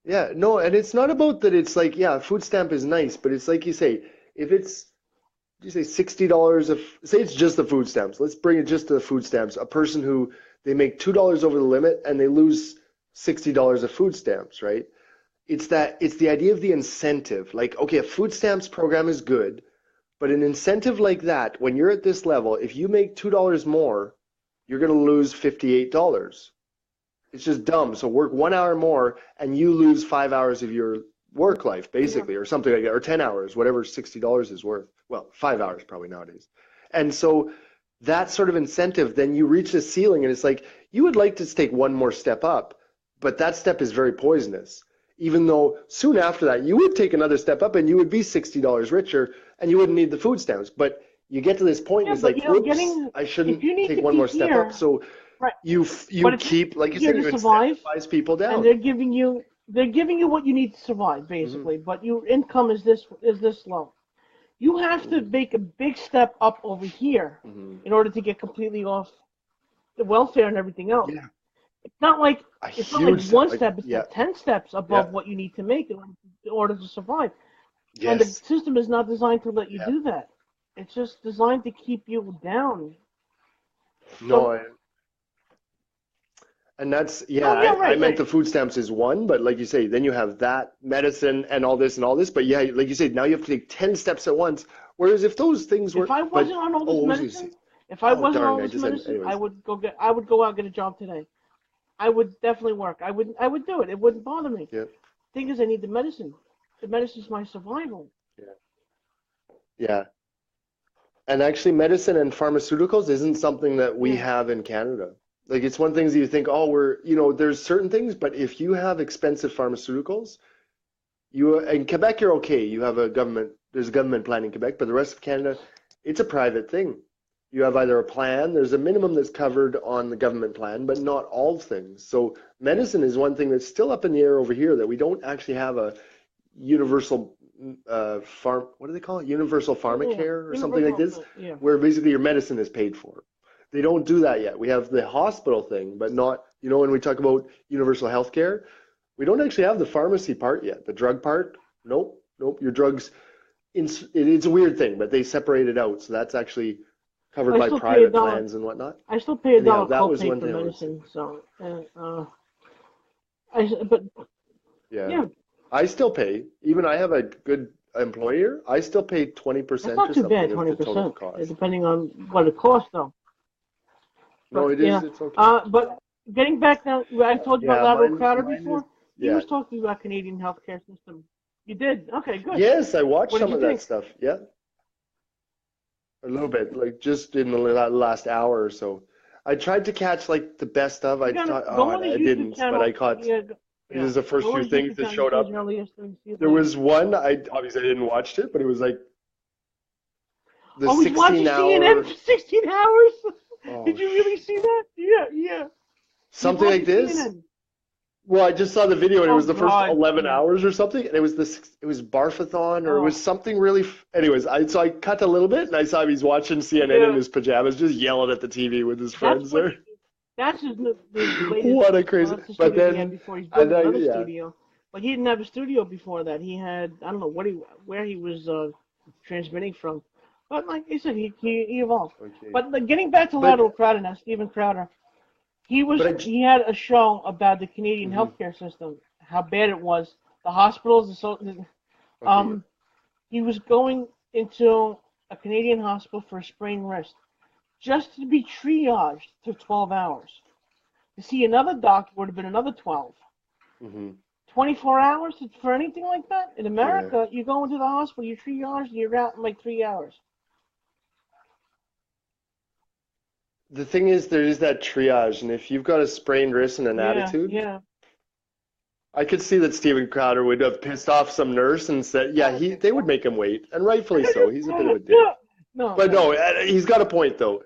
Yeah, no, and it's not about that. It's like yeah, food stamp is nice, but it's like you say, if it's you say $60 of say it's just the food stamps. Let's bring it just to the food stamps. A person who they make $2 over the limit and they lose $60 of food stamps, right? It's the idea of the incentive. Like, okay, a food stamps program is good, but an incentive like that, when you're at this level, if you make $2 more, you're gonna lose $58. It's just dumb. So work 1 hour more and you lose 5 hours of your work life, Yeah. basically, or something like that, or 10 hours, whatever $60 is worth. Well, 5 hours probably nowadays. And so that sort of incentive, then you reach a ceiling and it's like you would like to take one more step up, but that step is very poisonous. Even though soon after that you would take another step up and you would be $60 richer and you wouldn't need the food stamps. But you get to this point and Yeah, it's but like, whoops, getting I if shouldn't you need take to one be more step up. here, So right? you But if you need keep, to like be you here said, to you survive, incentivize people and down. they're giving you what you need to survive, Hmm. basically. But your income is this low. You have to Hmm. make a big step up over here Hmm. in order to get completely off. the welfare and everything else. Yeah, It's not like a it's not like huge step. one Like, step. It's yeah, like 10 steps yeah, above what you need to make in order to survive. And the yes, system is not designed to let you yeah. do that. It's just designed to keep you down. No, So and that's, yeah, no, yeah, I right, meant right. the food stamps is one, but like you say, then you have that medicine and all this. But yeah, like you say, now you have to take 10 steps at once. Whereas if those things If were, I but, wasn't on all this oh, what was I gonna say? medicine, if I Oh, wasn't on darn, all I this just had, medicine, anyways. I would go out and get a job today. I would definitely work. I would do it. It wouldn't bother me. Yeah, Thing is, I need the medicine. The medicine's my survival. yeah, yeah. And actually, medicine and pharmaceuticals isn't something that we Yeah. have in Canada. Like, it's one thing that you think, oh, there's certain things, but if you have expensive pharmaceuticals, in Quebec, you're okay. There's a government plan in Quebec, but the rest of Canada, it's a private thing. You have either a plan, there's a minimum that's covered on the government plan, but not all things. So medicine is one thing that's still up in the air over here that we don't actually have a universal what do they call it? Universal Yeah. pharmacare or something like Universal. this, Yeah. where basically your medicine is paid for. They don't do that yet. We have the hospital thing, but not, when we talk about universal healthcare, we don't actually have the pharmacy part yet. The drug part, nope, nope. Your drugs, it's a weird thing, but they separate it out. So that's actually covered I by still pay a private dollar. plans and whatnot. I still pay a And yeah, dollar that was copay one for thing I would say. medicine. So, but Yeah. yeah, I still pay. Even I have a good employer, I still pay that's 20% not or too something bad. of the total 20%, cost. depending on what it costs, though. No, But it yeah, is, it's okay. but getting back now, I told you about Yeah, lateral mine crowder mine is, before. He yeah. was talking about Canadian healthcare system. You did? Okay, good. Yes, I watched What did some you of that think? stuff. Yeah, a little bit, like just in the last hour or so. I tried to catch like the best of. You I gotta thought, oh, go on his I YouTube didn't, but I channel. caught. Yeah, It yeah. is the first Go on few his things YouTube that channel. You showed see his up. earliest things. See it There later. was one I obviously I didn't watch it, but it was like the Oh, he's watching 16 CNN hour. for 16 hours. Oh, Did you really see that? Yeah, yeah. He's something like watching this. CNN. Well, I just saw the video and it Oh was the first God. 11 Yeah. hours or something, and it was Barfathon or it was Oh. something really. Anyways, I cut a little bit and I saw him, he's watching CNN in Yeah. his pajamas, just yelling at the TV with his That's friends what there. he. That's his latest. What a Well, crazy. that's the But studio he had then, before. He's and building then, another yeah, studio, but he didn't have a studio before that. He had I don't know where he was transmitting from. But like I said, he evolved. okay. But like, getting back to lateral But Crowder now, Steven Crowder. but He had a show about the Canadian mhm. healthcare system, how bad it was, the hospitals, Okay, yeah. um, he was going into a Canadian hospital for a sprained wrist just to be triaged for 12 hours. To see another doctor would have been another 12. Hmm. 24 hours for anything like that? In Yeah. America, you go into the hospital, you triage, you're out in like 3 hours. The thing is, there is that triage, and if you've got a sprained wrist and an Yeah, attitude, yeah. I could see that Steven Crowder would have pissed off some nurse and said, I yeah, don't think they would so. make him wait, and rightfully so. He's a bit of a dick. Yeah. No, But no. no, he's got a point though.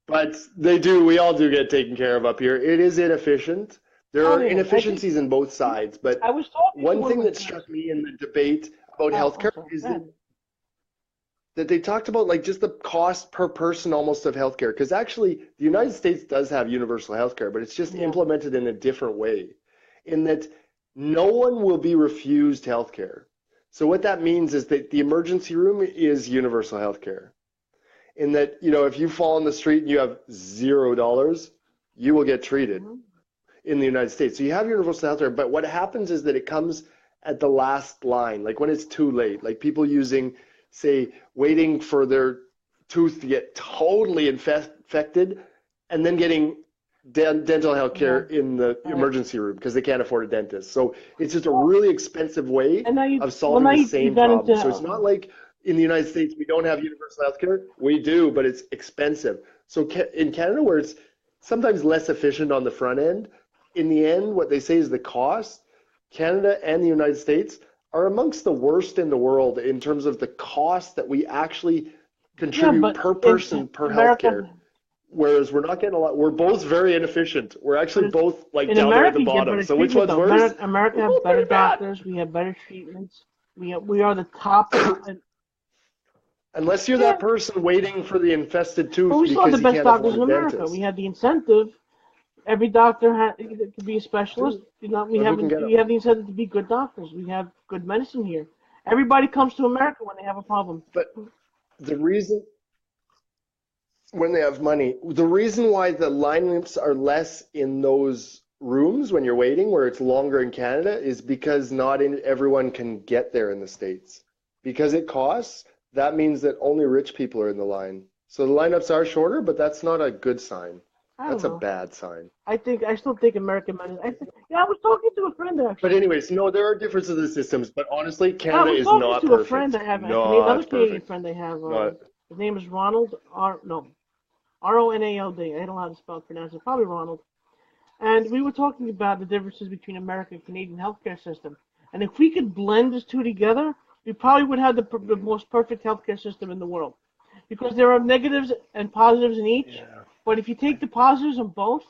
But we all do get taken care of up here. It is inefficient. There Oh are yeah. I think inefficiencies in both sides. But I was talking to one one of thing my that friends. struck me in the debate about Oh, I'm healthcare sorry. is Go ahead. that they talked about like just the cost per person almost of healthcare. Because actually, the United States does have universal healthcare, but it's just Yeah. implemented in a different way, in that no one will be refused healthcare. So what that means is that the emergency room is universal healthcare. In that, if you fall on the street and you have $0, you will get treated Hmm. in the United States. So you have universal health care, but what happens is that it comes at the last line, like when it's too late, like people say, waiting for their tooth to get totally infected and then getting dental health care Yeah. in the Right. emergency room because they can't afford a dentist. So it's just a really expensive way And of now solving the you same got problem. into So it's not like in the United States we don't have universal health care. We do, but it's expensive. So in Canada, where it's sometimes less efficient on the front end, in the end, what they say is the cost, Canada and the United States are amongst the worst in the world in terms of the cost that we actually yeah, contribute but per in person per America, healthcare. Whereas we're not getting a lot. We're both very inefficient. We're but actually both like in down there at the America you get bottom. better So which treatment one's though. worse? America We're have both better pretty bad. doctors. We have better treatments. We are the top. Unless you're Yeah, that person waiting for the infested but tooth we still have the because you best can't doctors afford in a America. We dentist. had the incentive. Every doctor could be a specialist. True. You know, But who can get we them? have the incentive to be good doctors. We have good medicine here. Everybody comes to America when they have a problem. But the reason when they have money, the reason why the lineups are less in those rooms when you're waiting, where it's longer in Canada, is because everyone can get there in the States. Because it costs, that means that only rich people are in the line. So the lineups are shorter, but that's not a good sign. I don't That's a know. bad sign. I still think American medicine. Yeah, I was talking to a friend But actually. anyways, no, there are differences in the systems, but honestly, I Canada was is talking not to a friend perfect. I have, another Not Canadian perfect. friend I have. Not His name is Ronald Ronald. I don't know how to pronounce it. Probably Ronald. And we were talking about the differences between American and Canadian healthcare system. And if we could blend these two together, we probably would have the most perfect healthcare system in the world. Because there are negatives and positives in each. yeah. But if you take the positives of both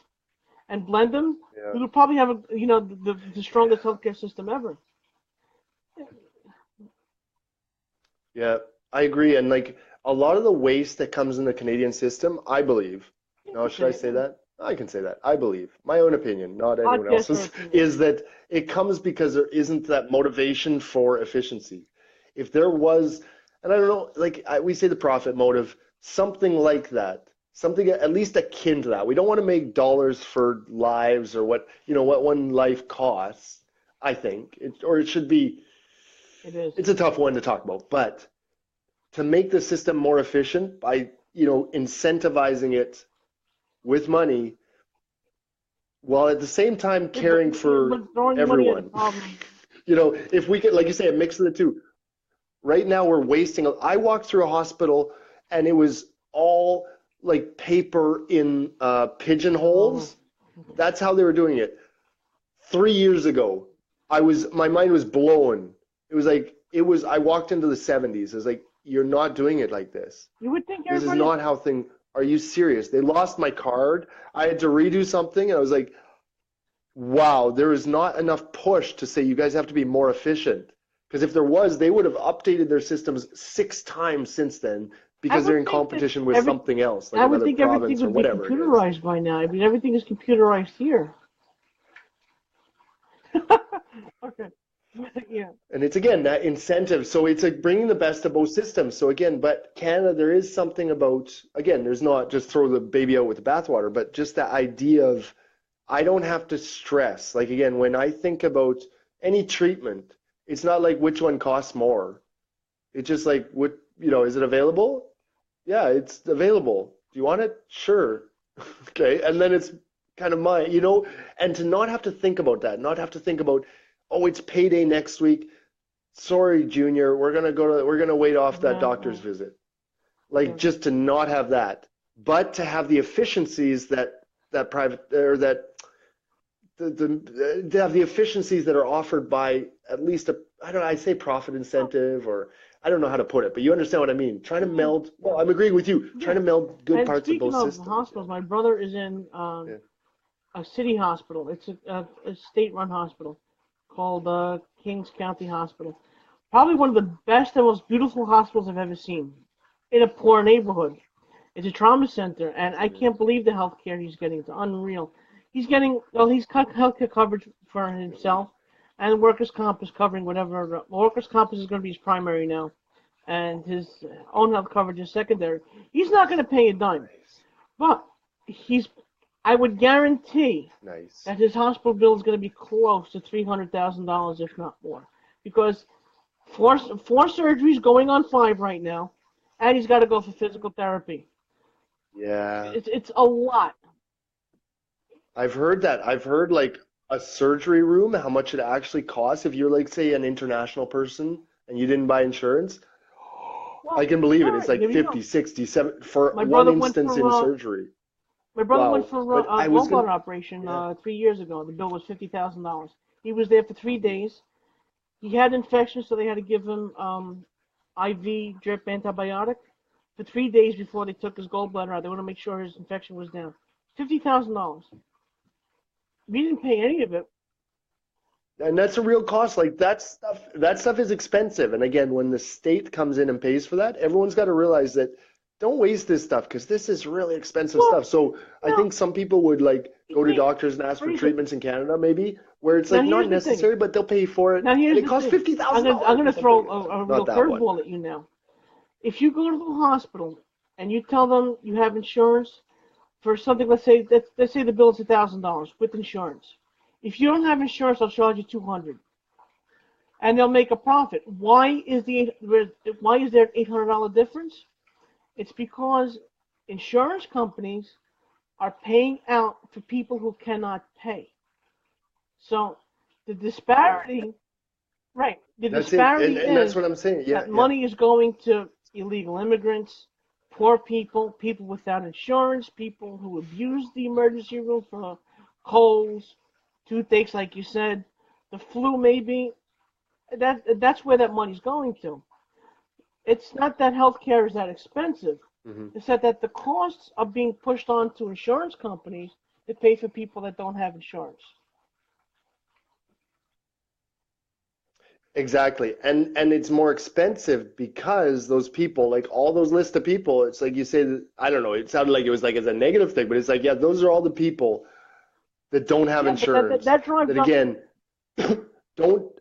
and blend them, Yeah. we would probably have the strongest healthcare system ever. Yeah, I agree. And like a lot of the waste that comes in the Canadian system, I believe. You Now, could should I say it. say Yeah. that? I can say that. I believe. My own opinion, not anyone Podcaster else's, opinion. is that it comes because there isn't that motivation for efficiency. If there was, and I don't know, we say the profit motive, something like that, something at least akin to that. We don't want to make dollars for lives or what one life costs, I think. Or it should be, It is. it's a tough one to talk about, but to make the system more efficient by incentivizing it with money while at the same time Yeah, caring for but throwing money at a everyone. problem. If we could, like you say, a mix of the two. Right now we're wasting. I walked through a hospital and it was all like paper in Oh, pigeonholes. That's how they were doing it. 3 years ago, my mind was blown. I walked into the 70s. It was like, you're not doing it like this. you would think This is everybody. not how thing. Are you serious? They lost my card. I had to redo something, and I was like, wow, there is not enough push to say you guys have to be more efficient. Because if there was, they would have updated their systems 6 times since then I because they're would in think that competition with something else, like I would another think everything province or would be whatever it is. computerized by now. I mean, everything is computerized here. Okay. Yeah. And it's again that incentive. So it's like bringing the best of both systems. So again, but Canada, there is something about, again, there's not just throw the baby out with the bathwater, but just that idea of I don't have to stress. Like again, when I think about any treatment, it's not like which one costs more. It's just like is it available? Yeah, it's available. Do you want it? Sure. Okay. And then it's kind of and to not have to think about that, not have to think about, oh, it's payday next week. Sorry, Junior, we're gonna wait off that Yeah. doctor's visit. Yeah. Like just to not have that, but to have the efficiencies that private or that to have the efficiencies that are offered by at least I don't know, I say profit Well, incentive or I don't know how to put it, but you understand what I mean. Trying to yeah. meld, Yeah. well, I'm agreeing with you, trying Yeah. to meld good And parts of speaking both of systems. hospitals, my brother is in Yeah. a city hospital. It's a state-run hospital called Kings County Hospital. Probably one of the best and most beautiful hospitals I've ever seen in a poor neighborhood. It's a trauma center, and I Yeah. can't believe the health care he's getting. It's unreal. He's cut health care coverage for himself, and workers' comp is covering whatever. Workers' comp is going to be his primary now, and his own health coverage is secondary. He's not going to pay a dime, Nice. but he's. I would guarantee Nice. that his hospital bill is going to be close to $300,000, if not more, because four surgeries going on five right now, and he's got to go for physical therapy. Yeah. It's a lot. I've heard that. I've heard like a surgery room, how much it actually costs if you're like, say, an international person and you didn't buy insurance. I Well, can believe all it. It's right, like here we 50, go. 60, 70 for My one brother went instance for in surgery. Wow. But a I was gonna, gallbladder operation yeah. 3 years ago. The bill was $50,000. He was there for 3 days. He had infection, so they had to give him IV drip antibiotic for 3 days before they took his gallbladder out. They want to make sure his infection was down. $50,000. We didn't pay any of it. And that's a real cost. Like that stuff is expensive. And again, when the state comes in and pays for that, everyone's got to realize that don't waste this stuff because this is really expensive Well, stuff. So I no, think some people would like go to see, doctors and ask for Fraser, treatments in Canada, maybe, where it's now like not here's the thing. necessary, but they'll pay for it, Now and here's it the costs thing. fifty I'm thousand gonna I'm dollars or gonna something. throw No, a real not that one. curveball at you now. If you go to the hospital and you tell them you have insurance for something, let's say the bill is $1,000 with insurance. If you don't have insurance, they'll charge you 200, and they'll make a profit. Why is there an $800 difference? It's because insurance companies are paying out for people who cannot pay. So the disparity, right? The That's it, disparity and that's is what I'm saying. Yeah, that yeah. money is going to illegal immigrants, poor people, people without insurance, people who abuse the emergency room for colds, toothaches, like you said, the flu, maybe. That's where that money's going to. It's not that healthcare is that expensive. Hmm. It's that the costs are being pushed on to insurance companies to pay for people that don't have insurance. Exactly. And it's more expensive because those people, like all those list of people, it's like you say that, I don't know, it sounded like it was like as a negative thing, but it's like, yeah, those are all the people that don't have Yeah, but insurance, that drives that up. again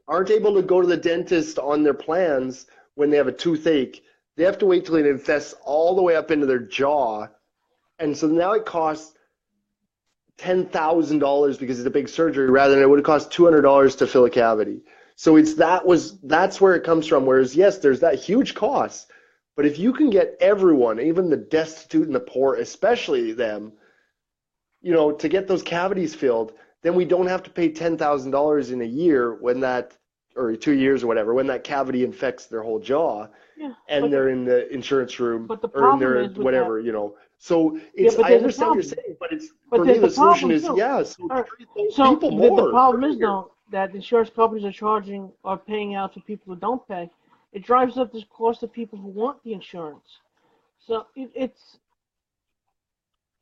aren't able to go to the dentist on their plans when they have a toothache. They have to wait till it infests all the way up into their jaw. And so now it costs $10,000 because it's a big surgery rather than it would have cost $200 to fill a cavity. So that's where it comes from. Whereas yes, there's that huge cost, but if you can get everyone, even the destitute and the poor, especially them, to get those cavities filled, then we don't have to pay $10,000 in a year when that, or 2 years or whatever, when that cavity infects their whole jaw Yeah, and they're in the insurance room but the or in problem their is with that. whatever. So Yeah, it's, but I there's a understand what you're problem. saying, but it's, But for me, there's a the solution problem is, too. yeah, so All right. treat those So people the more problem is earlier. though that insurance companies are paying out for people who don't pay. It drives up the cost of people who want the insurance. So it's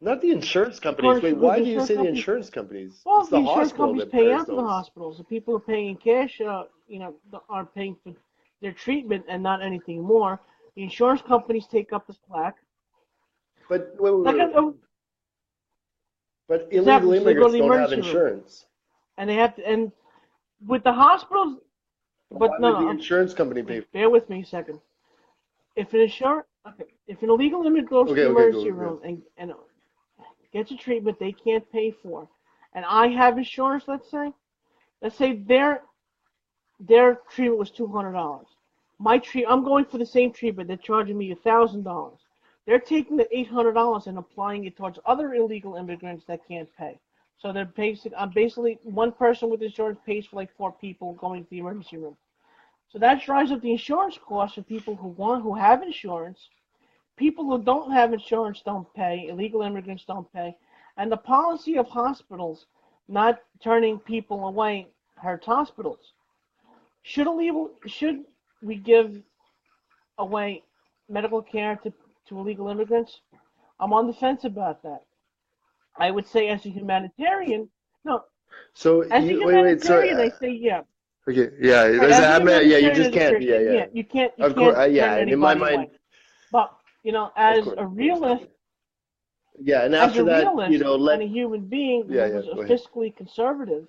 Not the insurance companies. because Wait, because why the do you insurance say the companies. insurance companies? Well, It's the the insurance hospital companies that pay bears out for the those. hospitals. The people who are paying in cash, aren't paying for their treatment and not anything more. The insurance companies take up the slack. But wait, wait, Like, wait, but illegal exactly. So they go to immigrants the don't have emergency room, insurance. and they have to. And with the hospitals, Why but no, would the no. insurance company pay Wait, for bear with me a second. If an illegal immigrant it? goes to Okay, the okay, emergency go. Yeah. room and gets a treatment they can't pay for, and I have insurance, let's say their treatment was $200. I'm going for the same treatment. They're charging me $1,000. They're taking the $800 and applying it towards other illegal immigrants that can't pay. So I'm basically one person with insurance pays for like four people going to the emergency room. So that drives up the insurance costs for people who have insurance. People who don't have insurance don't pay. Illegal immigrants don't pay. And the policy of hospitals not turning people away hurts hospitals. Should we give away medical care to illegal immigrants? I'm on the fence about that. I would say as a humanitarian, no, So as a you wait. So humanitarian, I say yeah. okay, yeah. Right, As as a, a yeah, you humanitarian, just as a can't. Yeah, Christian, yeah. yeah, you Of course, can't yeah. turn And in my anybody mind, away. But of as course, a of course. realist, Yeah, and as a after that, realist let. and a human being Yeah, who yeah. was a Go ahead. fiscally conservative,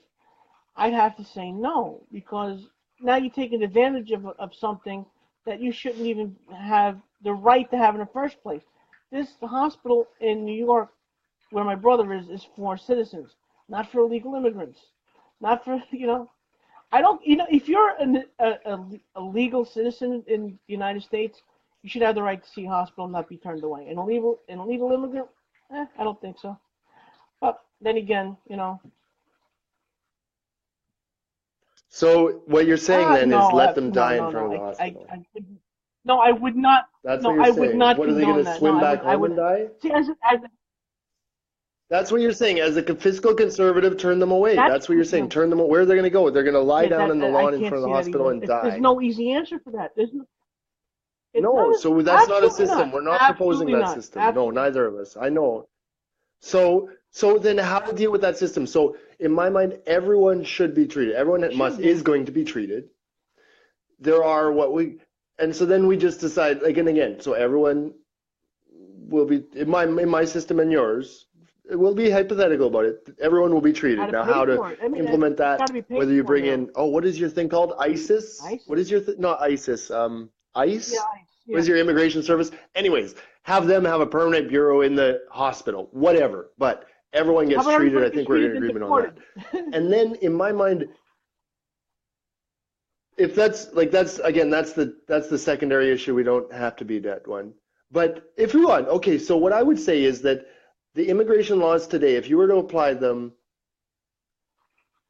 I'd have to say no because now you're taking advantage of something that you shouldn't even have the right to have in the first place. The hospital in New York, where my brother is for citizens, not for illegal immigrants, not for I don't if you're a legal citizen in the United States, you should have the right to see a hospital and not be turned away. An illegal immigrant, I don't think so. But then again, So what you're saying then is let them no, die in no, front no. of the hospital. I would, no, I would not. That's what No, you're I would saying. not What are they going condone to that. No, swim back I home would and die? see as That's what you're saying. As a fiscal conservative, turn them away. that's That's what you're saying. no, Turn them. Where are they going to go? They're going to lie yeah, down that in the I lawn in can't front of see the that hospital either. and There's die. no easy answer for that. It's No, not so that's not a absolutely system. not, We're not proposing absolutely that not, system. No, absolutely. neither of us. I know. So So then how to deal with that system? So in my mind, everyone should be treated. Everyone Should is be. going to be treated. There are and so then we just decide, like, and again, so everyone will be, in my system and yours, we'll be hypothetical about it. Everyone will be How treated. to Now, pay how to for it. I mean, implement it's got that, to be paid whether you for bring now. in, oh, what is your thing called? ISIS? What is ISIS. your not ISIS, Yeah, ICE? ICE. What Yeah. is your immigration service? Anyways, have them have a permanent bureau in the hospital, whatever. But everyone How gets about treated. everybody I gets think we're in treated and agreement on that. deported? And then in my mind, if that's like that's the secondary issue. We don't have to be that one. But if we want, okay, so what I would say is that the immigration laws today, if you were to apply them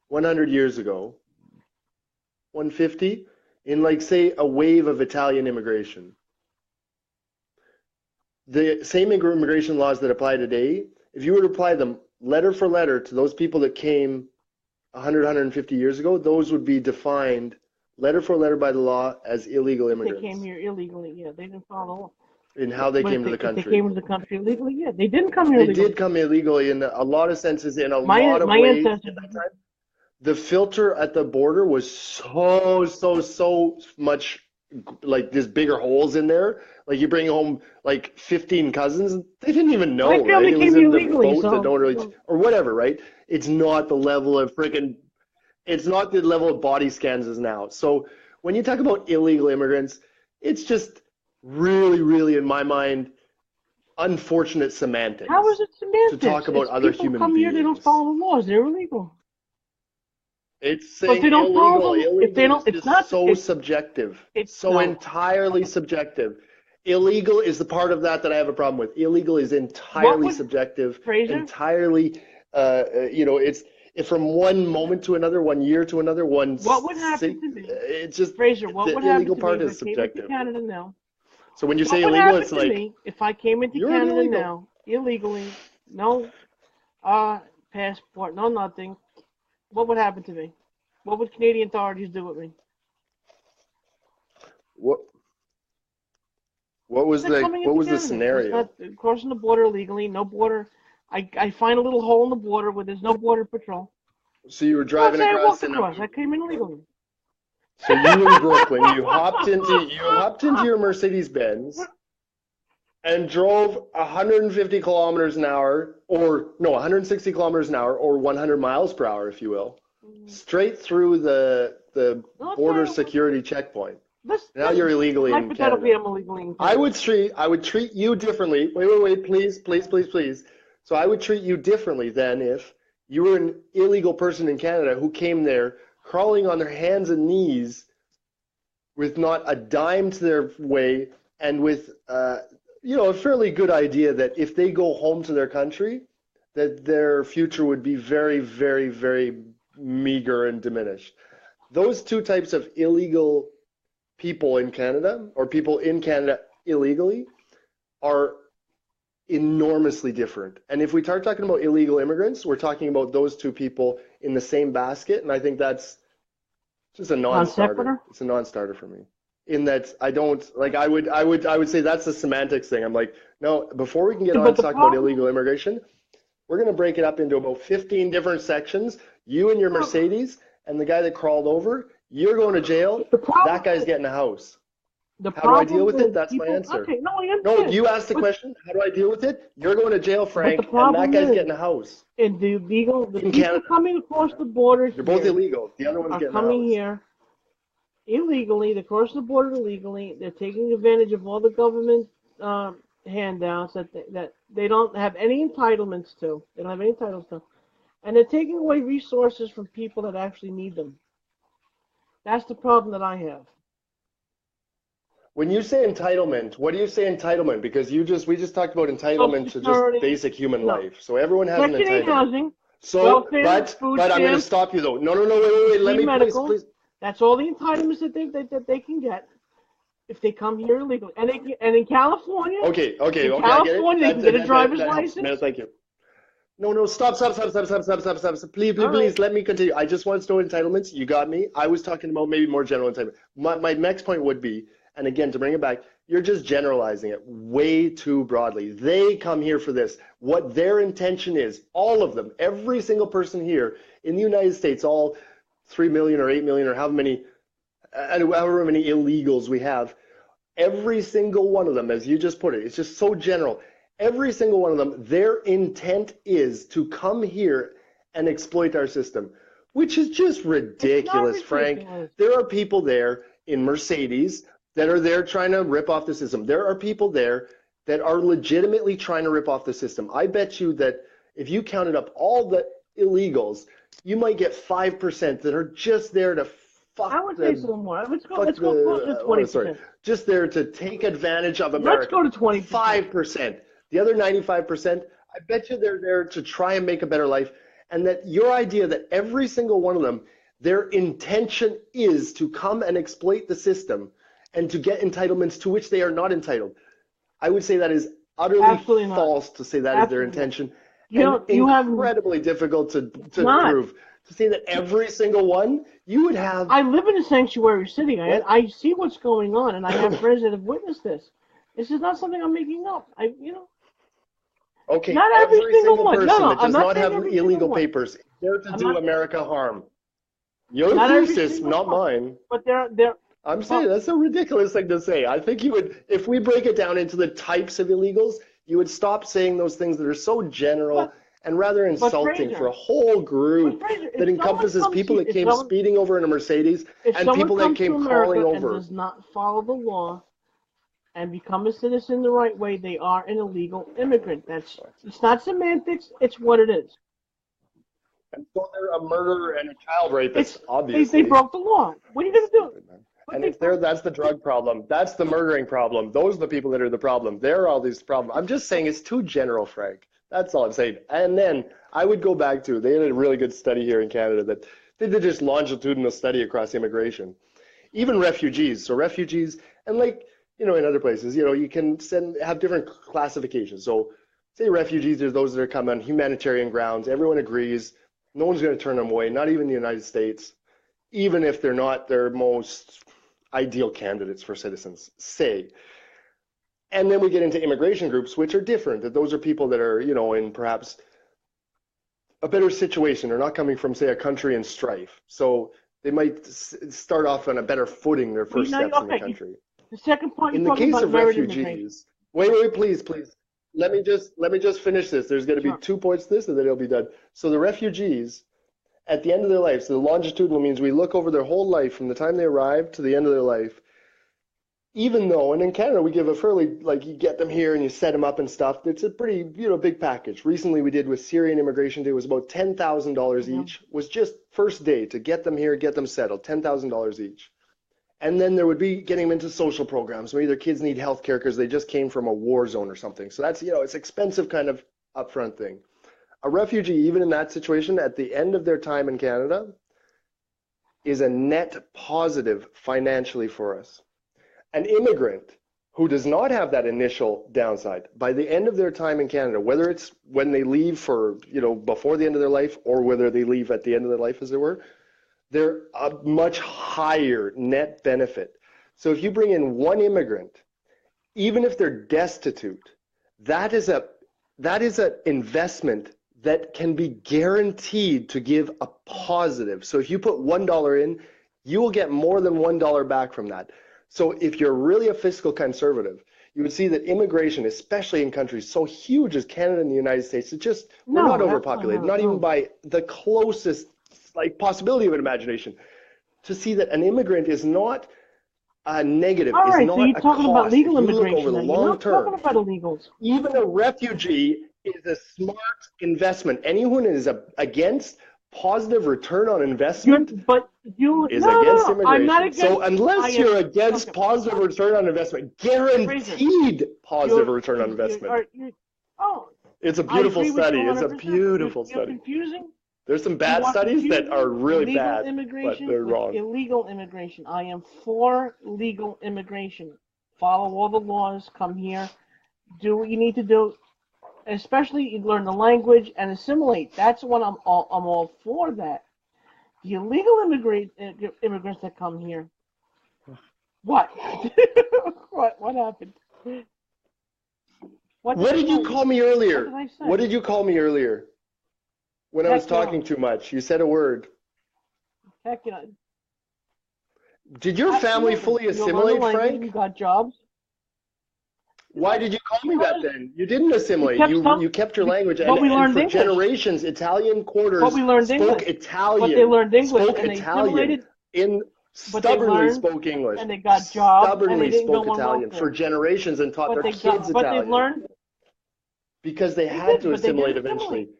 100 years ago, 150, in like say a wave of Italian immigration, the same immigration laws that apply today, if you were to apply them letter for letter to those people that came 100, 150 years ago, those would be defined letter for letter by the law as illegal If they came immigrants here illegally, yeah, they didn't follow the law. in how they But came to the if they country. came into the country illegally, yeah, they didn't come here They did illegally. come illegally in a lot of senses, in a My lot of my ways ancestors at that didn't. time. The filter at the border was so much like there's bigger holes in there. Like you bring home like 15 cousins, they didn't even My know, right? family It was came here in the illegally, boat that so no one you really, know, or whatever, right? It's not the level of freaking, it's not the level of body scans as now. So when you talk about illegal immigrants, it's just really, really, in my mind, unfortunate how is semantics it to talk semantics? about It's other people human come here, they don't beings. follow the laws, they're illegal. It's So if saying they don't follow illegal. them, if they Illegal is don't, it's just not. so subjective, It's so no, entirely subjective. Illegal is the part of that I have a problem with. Illegal is what entirely would subjective, Fraser? entirely, it's from one moment to another, one year to another, What would happen to me, it's just Fraser? What the would happen illegal to me part if I is came into subjective. Canada now? So when you say What would illegal, happen it's to like me if I came into you're an Canada illegal. now illegally? No, uh, passport, no nothing. What would happen to me? What would Canadian authorities do with me? What what was They're the coming what into was the Canada. It's not scenario? crossing the border illegally. No border. I find a little hole in the border where there's no border patrol. So you were So let's driving say I across walked in a across. I came in illegally. So you in Brooklyn, you hopped into your Mercedes Benz and drove 150 kilometers an hour, or no, 160 kilometers an hour, or 100 miles per hour, if you will, straight through the Let's border say security checkpoint. Now let's you're illegally in hypothetically Canada. I'm illegally in I Canada. would treat I would treat you differently. Wait, please, please, please, please. So I would treat you differently than if you were an illegal person in Canada who came there crawling on their hands and knees with not a dime to their way, and with a fairly good idea that if they go home to their country, that their future would be very, very, very meager and diminished. Those two types of illegal people in Canada, or people in Canada illegally, are enormously different. And if we start talking about illegal immigrants, we're talking about those two people in the same basket, and I think that's just a Non non-starter. sequitur. It's a non-starter for me. In that I don't like I would say that's the semantics thing. I'm like, no, before we can get on But to the talk about problem illegal immigration, we're gonna break it up into about 15 different sections. You and your is, Mercedes and the guy that crawled over, you're going to jail. the problem That guy's is, getting a house. the How do I deal problem with it? is That's my people. answer. Okay, no, I No, understand. you asked the But question, how do I deal with it? You're going to jail, but the Frank, and that problem guy's is, getting a house the in people Canada. coming across the border They're both here illegal. The other one's are getting a coming house. here illegally. They're crossing the border illegally. They're taking advantage of all the government handouts that they don't have any entitlements to. They don't have any entitlements to, and they're taking away resources from people that actually need them. That's the problem that I have. When you say entitlement, what do you say entitlement? Because we just talked about Social entitlement to just Security, basic human no. life. So everyone has an Section 8 entitlement. housing, So, welfare, food but I'm going to stamps, stop you though. No, wait. Let free me please, medical. please. That's all the entitlements that they can get if they come here illegally. And Okay, in I get it. California, they can get a driver's That helps. Man, license. thank you. No, stop. Please, All right. let me continue. I just want to know entitlements. You got me. I was talking about maybe more general entitlement. My next point would be, And again, to bring it back, you're just generalizing it way too broadly. They come here for this. What their intention is, all of them, every single person here in the United States, all 3 million or 8 million or however many illegals we have, every single one of them, as you just put it, it's just so general. Every single one of them, their intent is to come here and exploit our system, which is just ridiculous, Frank. There are people there in Mercedes that are there trying to rip off the system. There are people there that are legitimately trying to rip off the system. I bet you that if you counted up all the illegals, you might get 5% that are just there to fuck. I would say a little more. Let's go closer to 20%. Sorry, just there to take advantage of America. Let's go to 20%. 5%. The other 95%, I bet you they're there to try and make a better life. And that your idea that every single one of them, their intention is to come and exploit the system and to get entitlements to which they are not entitled. I would say that is utterly false to say that is their intention. Incredibly difficult to prove. To say that every single one, you would have... I live in a sanctuary city. I see what's going on, and I have friends that have witnessed this. This is not something I'm making up. Okay, not every single person that does not have illegal papers is there to do America harm. Your thesis, not mine. But they're I'm saying that's a ridiculous thing to say. I think you would, if we break it down into the types of illegals, you would stop saying those things that are so general and rather insulting for a whole group that encompasses people that came speeding over in a Mercedes and people that came crawling over. And does not follow the law and become a citizen the right way, they are an illegal immigrant. It's not semantics, it's what it is. And so they're a murderer and a child rapist, obviously. They broke the law. What are you going to do? And if that's the drug problem, that's the murdering problem. Those are the people that are the problem. There are all these problems. I'm just saying it's too general, Frank. That's all I'm saying. And then I would go back to, they had a really good study here in Canada that they did this longitudinal study across immigration. Even refugees. So refugees, and like, in other places, you can have different classifications. So say refugees, there's those that are coming on humanitarian grounds. Everyone agrees. No one's going to turn them away, not even the United States, even if they're not their most ideal candidates for citizens, say. And then we get into immigration groups, which are different, that those are people that are, in perhaps a better situation. They're not coming from, say, a country in strife. So they might start off on a better footing their first steps in the country. The second point in the case of refugees, wait, please. Let me just finish this. There's going to be 2 points to this, and then it'll be done. So the refugees, at the end of their life, so the longitudinal means we look over their whole life from the time they arrive to the end of their life. Even though, and in Canada we give a fairly, you get them here and you set them up and stuff. It's a pretty, big package. Recently we did with Syrian Immigration Day, it was about $10,000 each. Was just first day to get them here, get them settled, $10,000 each. And then there would be getting them into social programs. Maybe their kids need health care because they just came from a war zone or something. So that's, it's expensive kind of upfront thing. A refugee, even in that situation, at the end of their time in Canada, is a net positive financially for us. An immigrant who does not have that initial downside, by the end of their time in Canada, whether it's when they leave for, before the end of their life or whether they leave at the end of their life, as it were, they're a much higher net benefit. So if you bring in one immigrant, even if they're destitute, that is an investment that can be guaranteed to give a positive. So if you put $1 in, you will get more than $1 back from that. So if you're really a fiscal conservative, you would see that immigration, especially in countries so huge as Canada and the United States, we're not overpopulated, not even by the closest possibility of an imagination. To see that an immigrant is not a negative, all right, is not so you're a talking cost. about legal if you immigration. Look over the long term, talking about illegals. Even a refugee is a smart investment. Anyone who is against positive return on investment is against immigration. I'm not against, so unless you're against positive return on investment, guaranteed positive return on investment. It's a beautiful study. It's a beautiful study. Confusing. There's some bad studies that are really bad, but they're wrong. Illegal immigration. I am for legal immigration. Follow all the laws. Come here. Do what you need to do. Especially learn the language and assimilate. That's what I'm all for. That the illegal immigrants that come here, What? What happened? What did What I did you tell you? call me What earlier? did I What say? did you call me earlier when I was Heck, you know, talking too much? You said a word. heck, you know, Did your family absolutely. fully You learn the assimilate, language, we Frank? got jobs. Why Yes, did you call me that because then? You didn't we assimilate. kept some, You kept your language, but we and learned for English. generations, Italian But quarters we learned spoke English. But they Italian, learned English spoke and they Italian, assimilated, in but they stubbornly learned spoke English, and they got jobs and they stubbornly didn't spoke go on Italian for welfare. generations and taught But their they kids got, but they Italian learned, because they they had did, to but they assimilate didn't eventually. assimilate.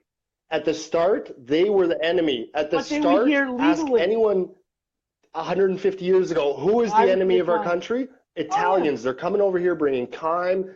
At the start, they were the enemy. At the But they were start, here ask legally. anyone 150 years ago, who The is the Irish and enemy of our Italians. country? Oh yeah, Italians. They're coming over here bringing crime.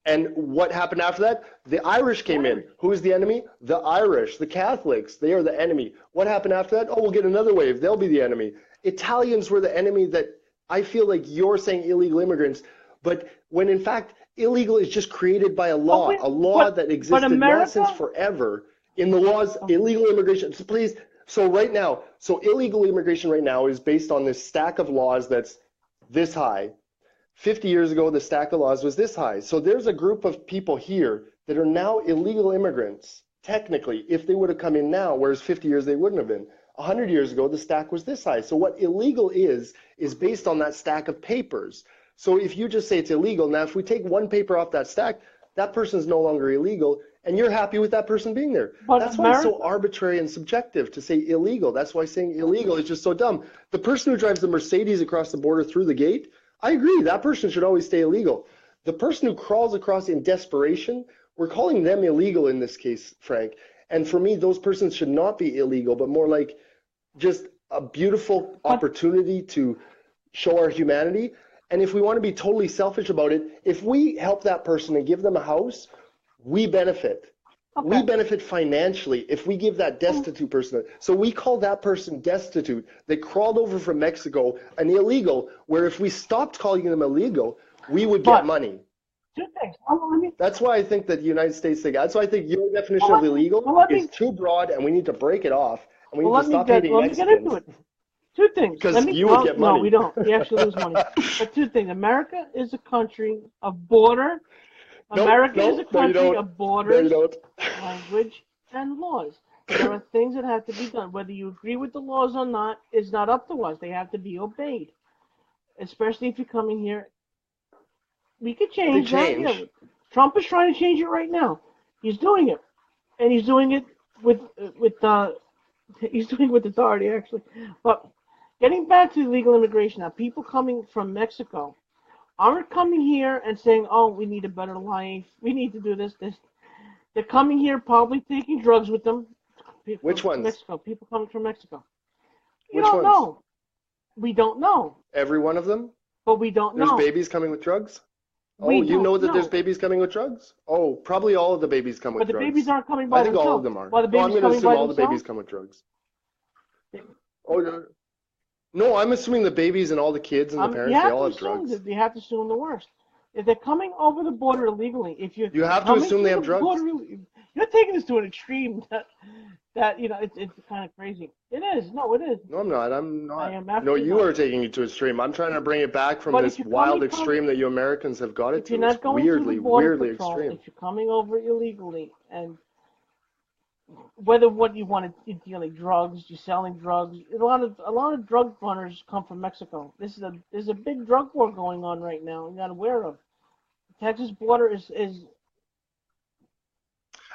And what happened after that? The Irish the came in. Irish. Who is the enemy? The Irish, the Catholics. They are the enemy. What happened after that? Oh, we'll get another wave. They'll be the enemy. Italians were the enemy that I feel like you're saying illegal immigrants, but when in fact, illegal is just created by But we, a law that but existed not since America. forever. In the laws, illegal immigration. So please, so right now, so illegal immigration right now is based on this stack of laws that's this high. 50 years ago, the stack of laws was this high. So there's a group of people here that are now illegal immigrants, technically, if they would have come in now, whereas 50 years they wouldn't have been. 100 years ago, the stack was this high. So what illegal is based on that stack of papers. So if you just say it's illegal, now if we take one paper off that stack, that person's no longer illegal, and you're happy with that person being there. But That's why it's so America. arbitrary and subjective to say illegal. That's why saying illegal is just so dumb. The person who drives the Mercedes across the border through the gate, I agree, that person should always stay illegal. The person who crawls across in desperation, we're calling them illegal in this case, Frank. And for me, those persons should not be illegal, but more like just a beautiful But opportunity to show our humanity. And if we want to be totally selfish about it, if we help that person and give them a house, we benefit. We okay. benefit financially if we give that destitute person. So we call that person destitute. They crawled over from Mexico, an illegal, where if we stopped calling them illegal, we would get But money. two things. Let me. That's why I think that the United States thing, that's why I think your Well, definition of let me. illegal Well, let is me. too broad and we need to break it off and we Well, need to let me stop get. hating Let me get into Mexicans it. Two things. Let because me. you would Well, get no, we money. don't. We actually lose money. But two things. America is a country of border. Nope, America is a nope, no you country don't. of No you borders, don't. language, and laws. There are things that have to be done. Whether you agree with the laws or not is not up to us. They have to be obeyed. Especially if you're coming here. We could Well, they change that. Yeah. change. Trump is trying to change it right now. He's doing it, and he's doing it with he's doing it with authority actually. But getting back to legal immigration now, people coming from Mexico aren't coming here and saying, "Oh, we need a better life. We need to do this, this." They're coming here probably taking drugs with them. Which From ones? Mexico, people coming from Mexico. You Which don't ones? know. We don't know. Every one of them? But we don't There's know. babies coming with drugs? We Oh, you don't know that there's know. babies coming with drugs? Oh, probably all of the babies come But with the babies drugs. aren't coming I by think all of themselves. them are. While the No, I'm babies going to coming assume by all the babies themselves, come with drugs. Oh, no, no, I'm assuming the babies and all the kids and the you parents, they have all to have assume drugs. that you have to assume the worst. If they're coming over the border illegally, if you're You have to coming assume they through the have drugs. border, you're taking this to an extreme that it's kind of crazy. It is. No, it is. No, I'm not. I'm I not. am No, absolutely you not. are taking it to extreme. I'm trying to bring it back from But if this you're wild coming, extreme that you Americans have got it if you're to. It's not going through the border weirdly patrol, extreme. if you're coming over illegally, and whether what you want to dealing drugs, you're selling drugs. A lot of drug runners come from Mexico. There's a big drug war going on right now. You're not aware of. The Texas border is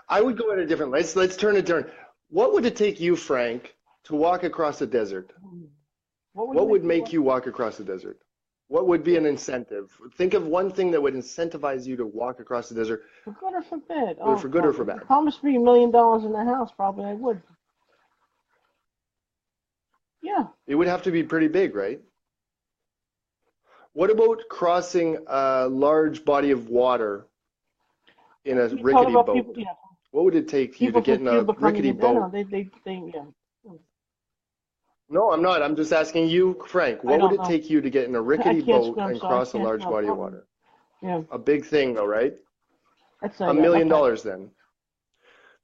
I would go at a different. Let's turn it different. What would it take you, Frank, to walk across the desert? what would What make would you make want you walk across the desert? What would be yeah, an incentive? Think of one thing that would incentivize you to walk across the desert, for good or for bad? whether Oh for good or God, for if you bad. promised me $1 million in the house, probably I would. Yeah, It would have to be pretty big, right? What about crossing a large body of water in a you talk rickety about people. boat? Yeah, What would it take you to people get from in a Cuba coming rickety in. I know boat? they yeah. No, I'm not. I'm just asking you, Frank, I what would don't it know. take you to get in a I rickety can't boat swim, and so I cross a can't large know. body of water? Yeah, A big thing though, right? I'd A say that. million Okay. dollars then.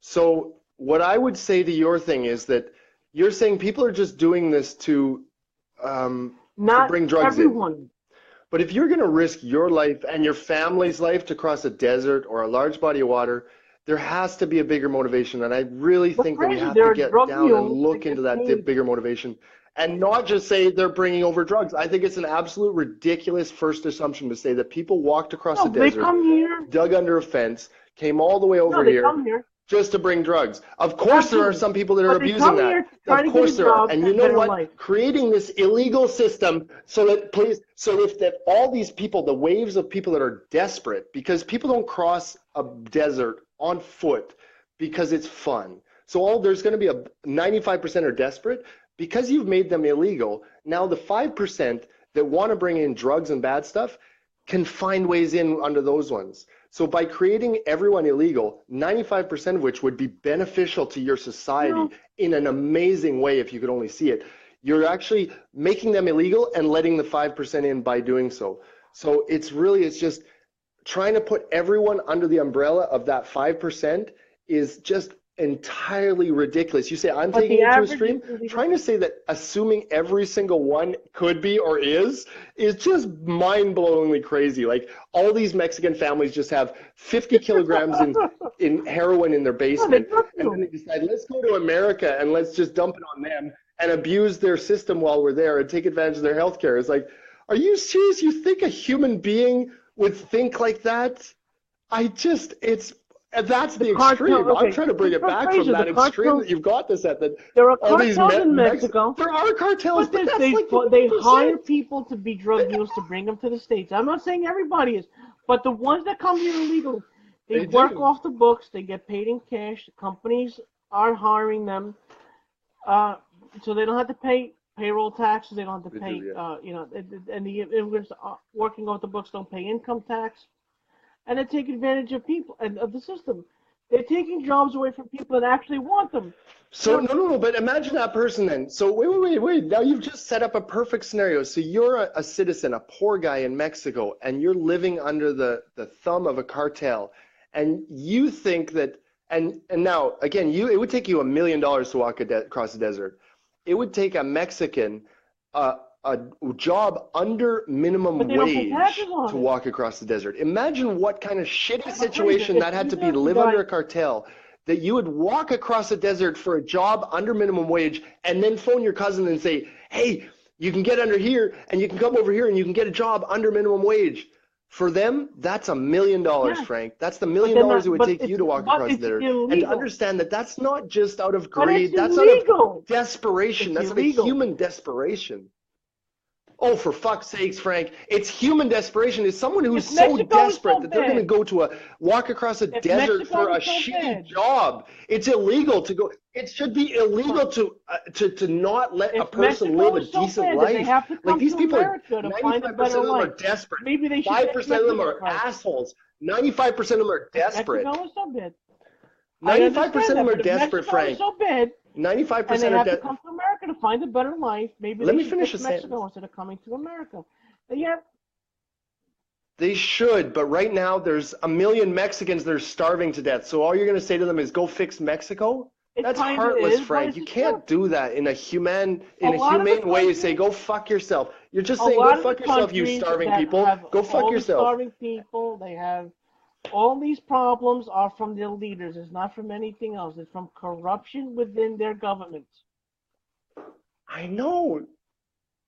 So what I would say to your thing is that you're saying people are just doing this um, to Not bring drugs in. everyone. But if you're going to risk your life and your family's life to cross a desert or a large body of water, there has to be a bigger motivation. And I really But think that we Fraser, have to there are get drug down and mules that look into get that paid. bigger motivation and not just say they're bringing over drugs. I think it's an absolute ridiculous first assumption to say that people walked across the No, they desert, come here. dug under a fence, came all the way No, over they here come here. just to bring drugs. Of course, there are Absolutely. some people that are But they abusing come that. here to try Of to get course a there are. job And you and know better what? life. Creating this illegal system so that all these people, the waves of people that are desperate, because people don't cross a desert on foot because it's fun. So there's going to be a 95% are desperate because you've made them illegal. Now the 5% that want to bring in drugs and bad stuff can find ways in under those ones. So by creating everyone illegal, 95% of which would be beneficial to your society in an amazing way if you could only see it, you're actually making them illegal and letting the 5% in by doing so. So it's just trying to put everyone under the umbrella of that 5% is just entirely ridiculous. You say I'm But taking the it to a average extreme. Trying to say that assuming every single one could be or is just mind-blowingly crazy. Like all these Mexican families just have 50 kilograms in heroin in their No, they basement, drug and then you. they decide let's go to America and let's just dump it on them and abuse their system while we're there and take advantage of their health care. It's like, are you serious? You think a human being would think like that? That's The the cartel. extreme. I'm Okay, trying to bring it but back from Fraser, the that extreme cartels. that you've got this at. That There are all these cartels in Mexico. there are cartels, But but that's like the they hire 1%. people to be drug mules to bring them to the States. I'm not saying everybody is, but the ones that come here illegally, they They work do. off the books. They get paid in cash. The companies are hiring them, uh, so they don't have to pay payroll taxes. They don't have to They do, pay, yeah. and the immigrants working off the books don't pay income tax, and they take advantage of people and of the system. They're taking jobs away from people that actually want them. You So know, no, but imagine that person then. So wait. Now you've just set up a perfect scenario. So you're a citizen, a poor guy in Mexico, and you're living under the thumb of a cartel, and you think that, and now again, it would take you $1 million to walk across the desert. It would take a Mexican a job under but minimum they don't pay taxes wage to on it. walk across the desert. Imagine what kind of shitty But Fraser, situation if that had you to be to have the live under guy. a cartel, that you would walk across the desert for a job under minimum wage and then phone your cousin and say, hey, you can get under here and you can come over here and you can get a job under minimum wage. For them, that's $1 million, Yes, Frank. That's the $1 but million they're it not. would take you to walk But across the it's desert. And to illegal. understand that that's not just out of But it's greed, that's out of illegal. desperation. It's That's out of illegal. human desperation. Oh, for fuck's sakes, Frank. It's human desperation. It's someone who's If so Mexico is desperate so that they're going to bad, go to walk across a if desert for Mexico a is so shitty bad, job. It's illegal to go. It should be illegal fine. to not let a If person live Mexico a is so decent bad that they life. have to Like come these to people are, America to find a 95% better of them are life, desperate. maybe they should take 5% of them Mexico's are life. assholes. 95% of them are If desperate. Mexico is so bad, I 95% understand of them that. are But if desperate, Mexico is Frank. so bad and they 95% are have to desperate. come to America to find a better life, maybe Let they me should finish pick a sentence. Mexico instead of coming to America. And yeah, They should, but right now there's a million Mexicans that are starving to death. So all you're going to say to them is go fix Mexico? it That's kind of heartless, is, but Frank. it's You the truth. can't do that in A a lot of the humane way. You say countries go fuck yourself. You're just a saying go lot of the fuck yourself, you countries starving that people. have Go fuck all the yourself. starving people, they have all these problems are from their leaders. It's not from anything else. It's from corruption within their governments. I know.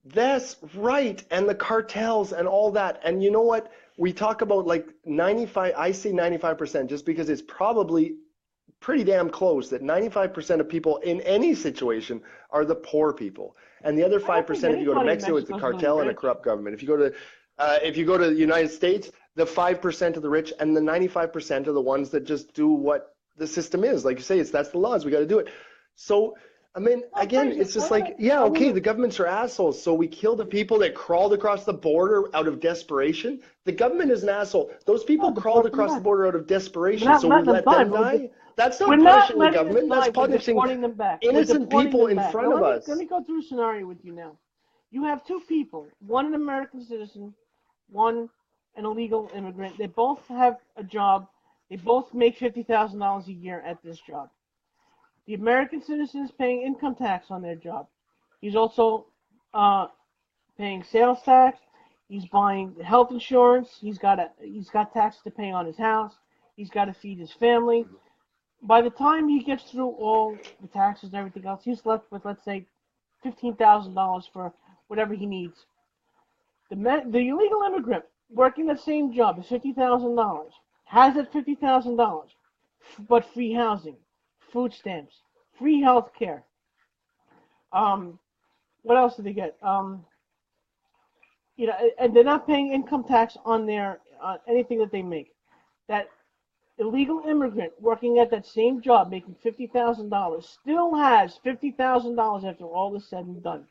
That's right. And the cartels and all that. And you know what? We talk about like 95, I say 95% just because it's probably pretty damn close that 95% of people in any situation are the poor people. And the other I don't think 5%, if you go to anybody in Mexico, it's the Mexico is really cartel and a rich. corrupt government. If you go to the United States, the 5% of the rich and the 95% are the ones that just do what the system is. Like you say, that's the laws. We got to do it. So I mean, Well, again, Fraser, it's just like, yeah, I okay, wanna, the governments are assholes, so we kill the people that crawled across the border out of desperation. The government is an asshole. Those people no, crawled deport them across the back. border out of We're desperation, not so we letting them let die, them but die? That's we're not not punishing the letting them government, that's die. We're punishing deporting them back. We're innocent deporting people them in back. front Now of let us. me go through a scenario with you now. You have two people, one an American citizen, one an illegal immigrant. They both have a job. They both make $50,000 a year at this job. The American citizen is paying income tax on their job. He's also uh, paying sales tax. He's buying health insurance. He's got taxes to pay on his house. He's got to feed his family. By the time he gets through all the taxes and everything else, he's left with, let's say, $15,000 for whatever he needs. The illegal immigrant working the same job is $50,000. Has that $50,000, but free housing, food stamps, free health care. Um, what else do they get? And they're not paying income tax on their anything that they make. That illegal immigrant working at that same job making $50,000 still has $50,000 after all is said and done.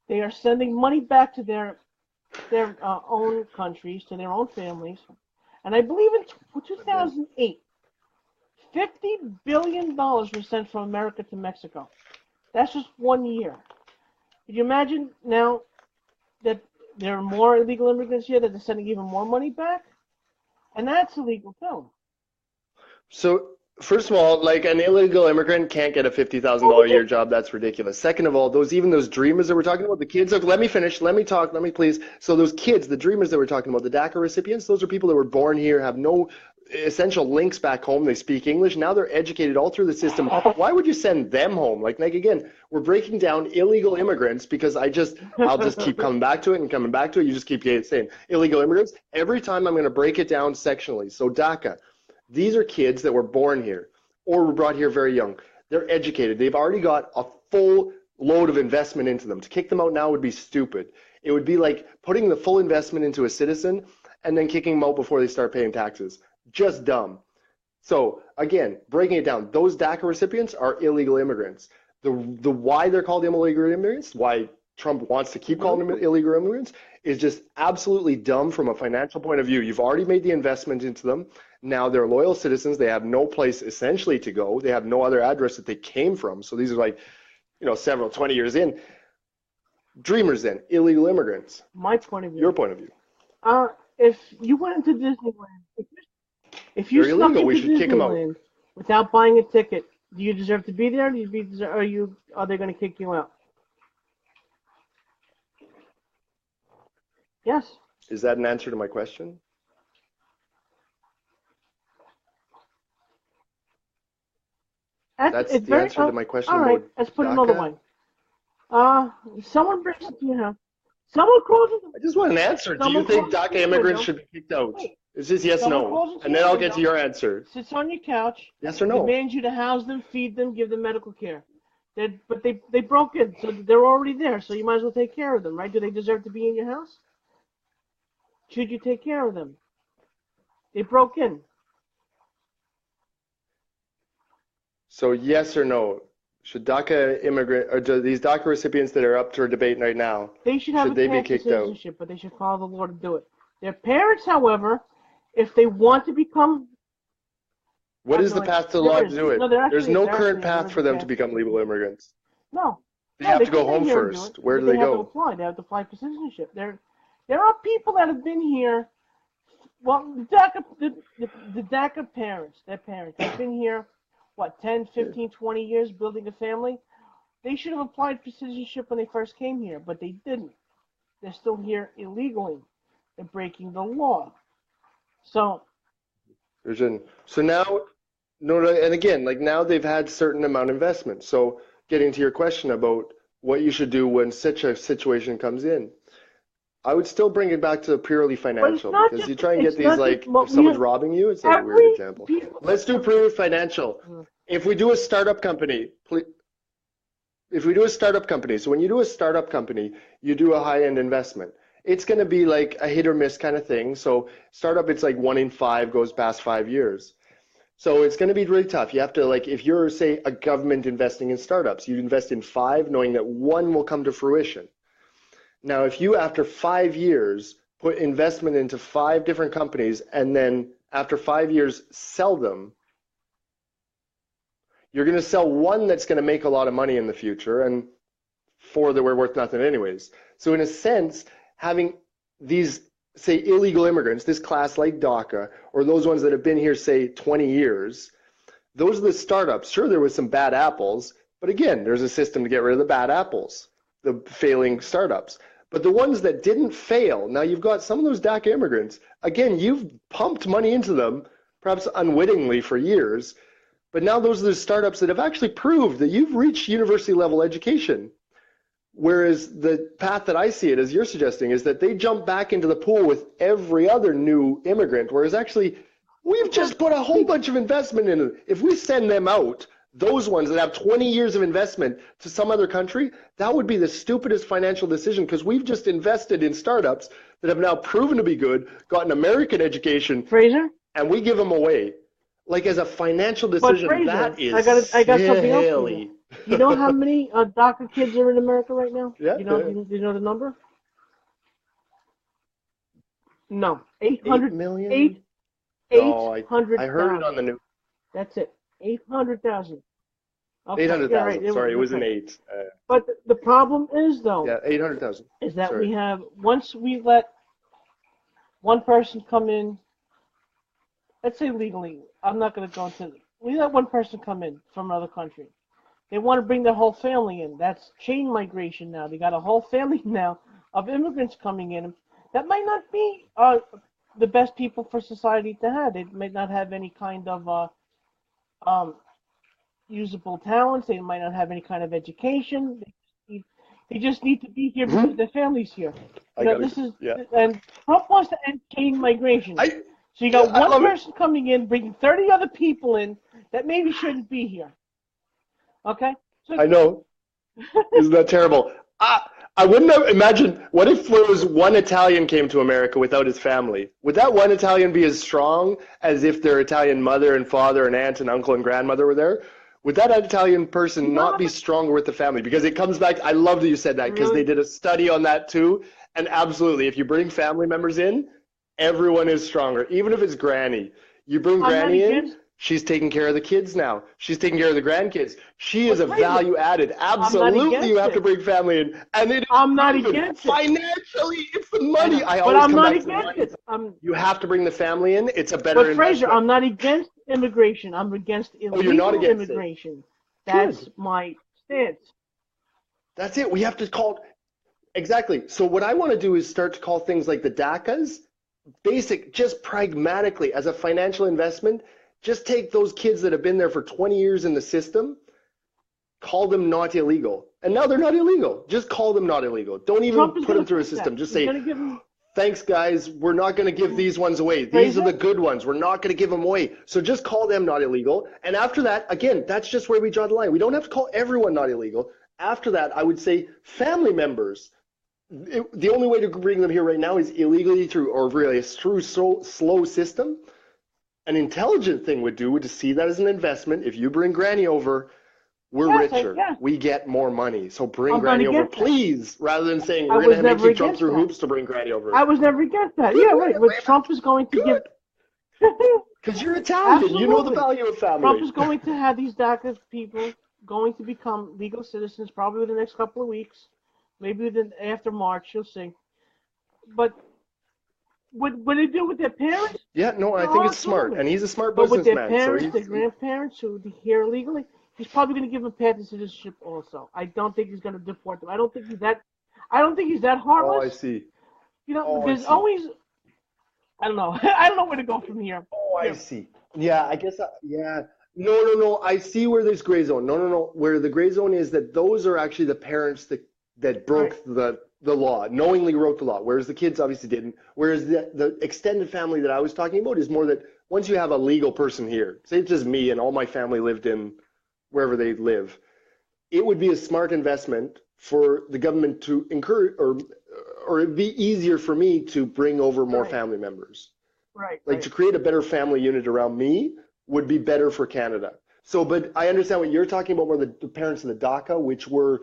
They are sending money back to their own countries, to their own families. And I believe in 2008, $50 billion was sent from America to Mexico. That's just 1 year. Could you imagine now that there are more illegal immigrants here, that they're sending even more money back? And that's illegal too. So, first of all, like an illegal immigrant can't get a $50,000 a year job. That's ridiculous. Second of all, those dreamers that we're talking about, the kids. Look, let me finish. Let me talk. Let me please. So those kids, the dreamers that we're talking about, the DACA recipients, those are people that were born here, have no essential links back home. They speak English. Now they're educated all through the system. Why would you send them home? Like again, we're breaking down illegal immigrants because I'll just keep coming back to it and coming back to it. You just keep saying illegal immigrants. Every time I'm going to break it down sectionally. So DACA. These are kids that were born here or were brought here very young. They're educated. They've already got a full load of investment into them. To kick them out now would be stupid. It would be like putting the full investment into a citizen and then kicking them out before they start paying taxes. Just dumb. So again, breaking it down, those DACA recipients are illegal immigrants. The why they're called illegal immigrants, why Trump wants to keep calling them illegal immigrants, is just absolutely dumb from a financial point of view. You've already made the investment into them. Now they're loyal citizens. They have no place essentially to go. They have no other address that they came from. So these are like, 20 years in. Dreamers then, illegal immigrants. My point of view. Your point of view. If you went into Disneyland, if you They're snuck illegal. into We should kick them out. Disneyland without buying a ticket, do you deserve to be there? Are they going to kick you out? Yes. Is that an answer to my question? That's the answer to my question. All right, let's put another one. Someone breaks into your house. Someone calls into. I just want an answer. Do you think DACA immigrants should be kicked out? It's just yes, no, and then I'll get to your answer. Sits on your couch. Yes or no? Demands you to house them, feed them, give them medical care. But they broke in, so they're already there. So you might as well take care of them, right? Do they deserve to be in your house? Should you take care of them? They broke in. So yes or no? Should DACA these DACA recipients that are up for debate right now, they should have they be kicked out? But they should follow the law to do it. Their parents, however, if they want to become... What is the path to the law to do it? There's no current path for them to become legal immigrants. No. They have to go home first. Where do they go? They have to apply for citizenship. There are people that have been here. Well, the DACA parents, their parents, they've been here, 10, 15, 20 years building a family. They should have applied for citizenship when they first came here, but they didn't. They're still here illegally. They're breaking the law. So now, and again, like now they've had certain amount of investment. So getting to your question about what you should do when such a situation comes in, I would still bring it back to purely financial, because you try and get these if someone's robbing you, it's a weird example. Let's do purely financial. If we do a startup company, so when you do a startup company, you do a high-end investment. It's going to be like a hit or miss kind of thing. So startup, it's like 1 in 5 goes past 5 years. So it's going to be really tough. You have to, if you're, say, a government investing in startups, you invest in 5 knowing that 1 will come to fruition. Now, if you, after 5 years, put investment into 5 different companies and then after 5 years sell them, you're going to sell 1 that's going to make a lot of money in the future and 4 that were worth nothing anyways. So in a sense, having these, say, illegal immigrants, this class like DACA, or those ones that have been here, say, 20 years, those are the startups. Sure, there was some bad apples, but again, there's a system to get rid of the bad apples, the failing startups. But the ones that didn't fail, now you've got some of those DACA immigrants. Again, you've pumped money into them, perhaps unwittingly for years, but now those are the startups that have actually proved that you've reached university level education. Whereas the path that I see it, as you're suggesting, is that they jump back into the pool with every other new immigrant, whereas actually we've just put a whole bunch of investment in it. If we send them out, those ones that have 20 years of investment to some other country, that would be the stupidest financial decision because we've just invested in startups that have now proven to be good, gotten American education, Fraser? and we give them away. Like as a financial But decision, Fraser, that is I got something else for you. silly. You know how many DACA kids are in America right now? Yeah. Do you know the number? No, 8 million? 800,000. I heard it on the news. That's it, 800,000. Okay, 800,000. yeah, right, Sorry, it was an okay. 8. But the problem is, though, Yeah, 800,000. is that Sorry. we have, once we let one person come in, let's say legally, I'm not going to go into, we let one person come in from another country. They want to bring their whole family in. That's chain migration now. They got a whole family now of immigrants coming in. That might not be the best people for society to have. They might not have any kind of usable talents. They might not have any kind of education. They just need to be here because their family's here. And Trump wants to end chain migration. So you got one person coming in, bringing 30 other people in that maybe shouldn't be here. Okay? So, I know. Isn't that terrible? I wouldn't have imagined, what if there was one Italian came to America without his family? Would that one Italian be as strong as if their Italian mother and father and aunt and uncle and grandmother were there? Would that Italian person not be stronger with the family? Because it comes back, I love that you said that, because they did a study on that too. And absolutely, if you bring family members in, everyone is stronger. Even if it's Granny. You bring Granny in, she's taking care of the kids now. She's taking care of the grandkids. She is a value added. Absolutely, you have to bring family in. And it is I'm not against it. Financially, it's the money. But I'm not against it. You have to bring the family in. It's a better investment. But Fraser, I'm not against immigration. I'm against illegal immigration. That's my stance. That's it. We have to call exactly. So what I want to do is start to call things like the DACAs basic, just pragmatically as a financial investment. Just take those kids that have been there for 20 years in the system, call them not illegal. And now they're not illegal. Just call them not illegal. Don't even put them through a system. Just say, thanks, guys. We're not going to give these ones away. These are the good ones. We're not going to give them away. So just call them not illegal. And after that, again, that's just where we draw the line. We don't have to call everyone not illegal. After that, I would say family members. The only way to bring them here right now is illegally through, or really a through slow system. An intelligent thing would to see that as an investment. If you bring Granny over, we're richer. We get more money. So bring Granny over, please, rather than saying we're going to make you jump through hoops to bring Granny over. I was never against that. Yeah, right. But Trump is going to give. Because you're Italian. You know the value of family. Trump is going to have these DACA people going to become legal citizens probably within the next couple of weeks. Maybe after March, you'll see. But what they do with their parents? Yeah, no, I think it's smart. And he's a smart businessman. But with their parents, their grandparents who are here illegally, he's probably going to give them path to citizenship also. I don't think he's going to deport them. I don't think he's that heartless. Oh, I see. You know, there's always, I don't know. I don't know where to go from here. Oh, I see. Yeah, I guess, yeah. No. I see where there's gray zone. No. Where the gray zone is that those are actually the parents that broke the law, knowingly wrote the law, whereas the kids obviously didn't. Whereas the extended family that I was talking about is more that once you have a legal person here, say it's just me and all my family lived in wherever they live, it would be a smart investment for the government to encourage, or it'd be easier for me to bring over more family members. Like to create a better family unit around me would be better for Canada. So, but I understand what you're talking about, where the parents of the DACA, which was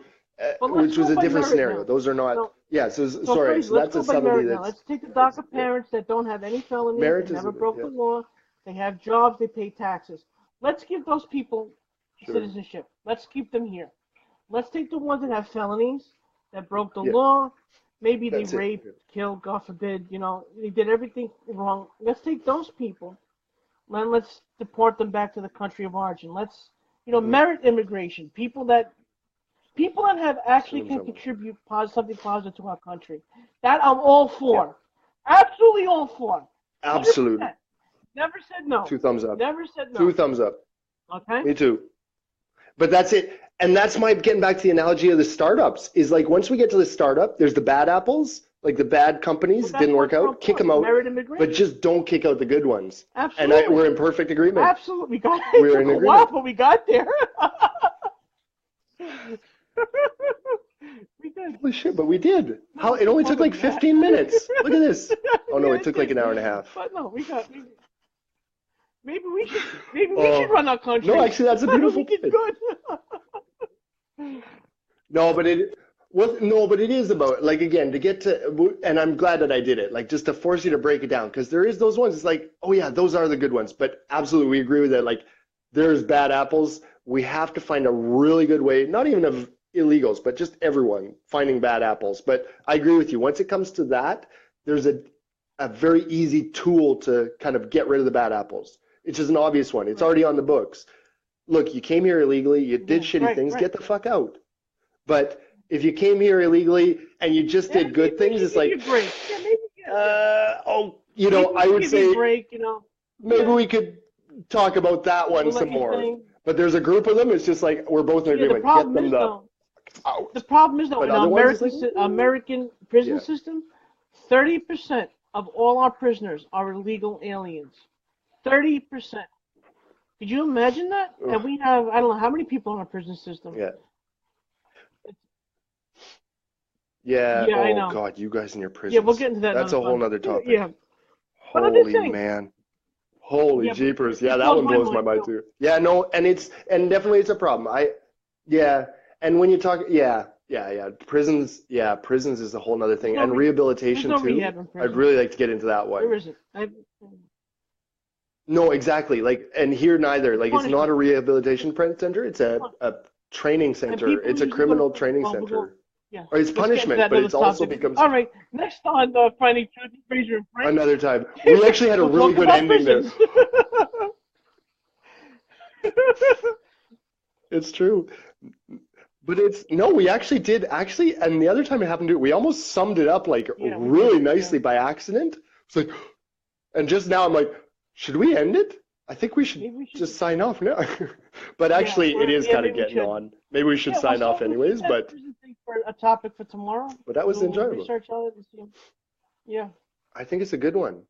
a different scenario. Those are not. Sorry. So that's a subtlety. Let's take the DACA parents that don't have any felonies, they never broke the law, they have jobs, they pay taxes. Let's give those people citizenship. Let's keep them here. Let's take the ones that have felonies, that broke the law. Maybe they raped, killed, God forbid. You know, they did everything wrong. Let's take those people, and let's deport them back to the country of origin. Let's, merit immigration. People that people that have actually Assume can someone. contribute something positive to our country. That I'm all Yeah, for. Absolutely all for. absolutely. 100%. Never said no. Two thumbs up. Never said Two no. thumbs up. Okay? Me too. But that's it. And that's my getting back to the analogy of the startups is like once we get to the startup, there's the bad apples, like the bad Well, companies that's didn't my work whole out, kick point. them out, Merit but immigration. just don't kick out the good ones. And Absolutely. we're in perfect agreement. Absolutely. We got it. We're Took in a while, agreement. but we got there. We did. Holy shit, but we did. No, How it it took only took longer like than that. 15 minutes. Look at this. Oh no, Yeah, it it took like did. an hour and a half. But no, maybe we should Oh, run our no, country. actually that's a We beautiful did point. good. No, but it is about like again to get to, and I'm glad that I did it. Like just to force you to break it down because there is those ones. It's like, oh yeah, those are the good ones. But absolutely, we agree with that. Like there's bad apples. We have to find a really good way, not even of illegals, but just everyone finding bad apples. But I agree with you. Once it comes to that, there's a very easy tool to kind of get rid of the bad apples. It's just an obvious one. It's Right. already on the books. Look, you came here illegally. You did Yeah, shitty right, things. right. Get the fuck out. But if you came here illegally and you just Yeah, did maybe good we things, should it's give you a like, break. Yeah, maybe. Yeah. Maybe we I should would give you a say break. maybe Yeah, we could talk about that one we'll let some you more. think. But there's a group of them. It's just like we're both in Yeah, the agreement. Get problem them is though. The out. problem is though But in our other ones, it's like, "Ooh." American prison Yeah. system, 30% of all our prisoners are illegal aliens. 30%. Could you imagine that? And Ugh. we have I don't know how many people in our prison system. Yeah. Yeah. Yeah, I Oh know. God, you guys in your Yeah, we'll prisons. get into that That's another a whole time. nother topic. Yeah, but other Holy thing. man. Holy Yeah, but jeepers. Yeah, it that blows one my blows my mind mind too. too. Yeah, no, and definitely it's a problem. Yeah, and when you talk, yeah, prisons is a whole nother There's thing. no And there's rehabilitation no too. rehab in I'd prison. really like to get into that There one. isn't. No, exactly. Like, and here neither. It's Like, it's not a punishment. rehabilitation center. It's Fun. a training And center. people It's a usually go to criminal prison. training Well, we'll go. center. Yeah, Or it's let's get into punishment, that but another it's also topic. becomes All right, next on Finding Truth, Fraser and Frank, another time. We actually had a we'll really talk good about ending there. prisons. It's true. But it's no, we actually did actually, and the other time it happened to, we almost summed it up like Yeah, we did. really Yeah, nicely by accident. It's like, and just now I'm like, should we end it? I think we should maybe we should. just sign off now. But actually, it is kind of Maybe we getting should. on. Maybe we should Yeah, well, sign so off we'll keep anyways, that but prison thing for a topic for tomorrow. that was We'll enjoyable. research on it and see. Yeah. I think it's a good one.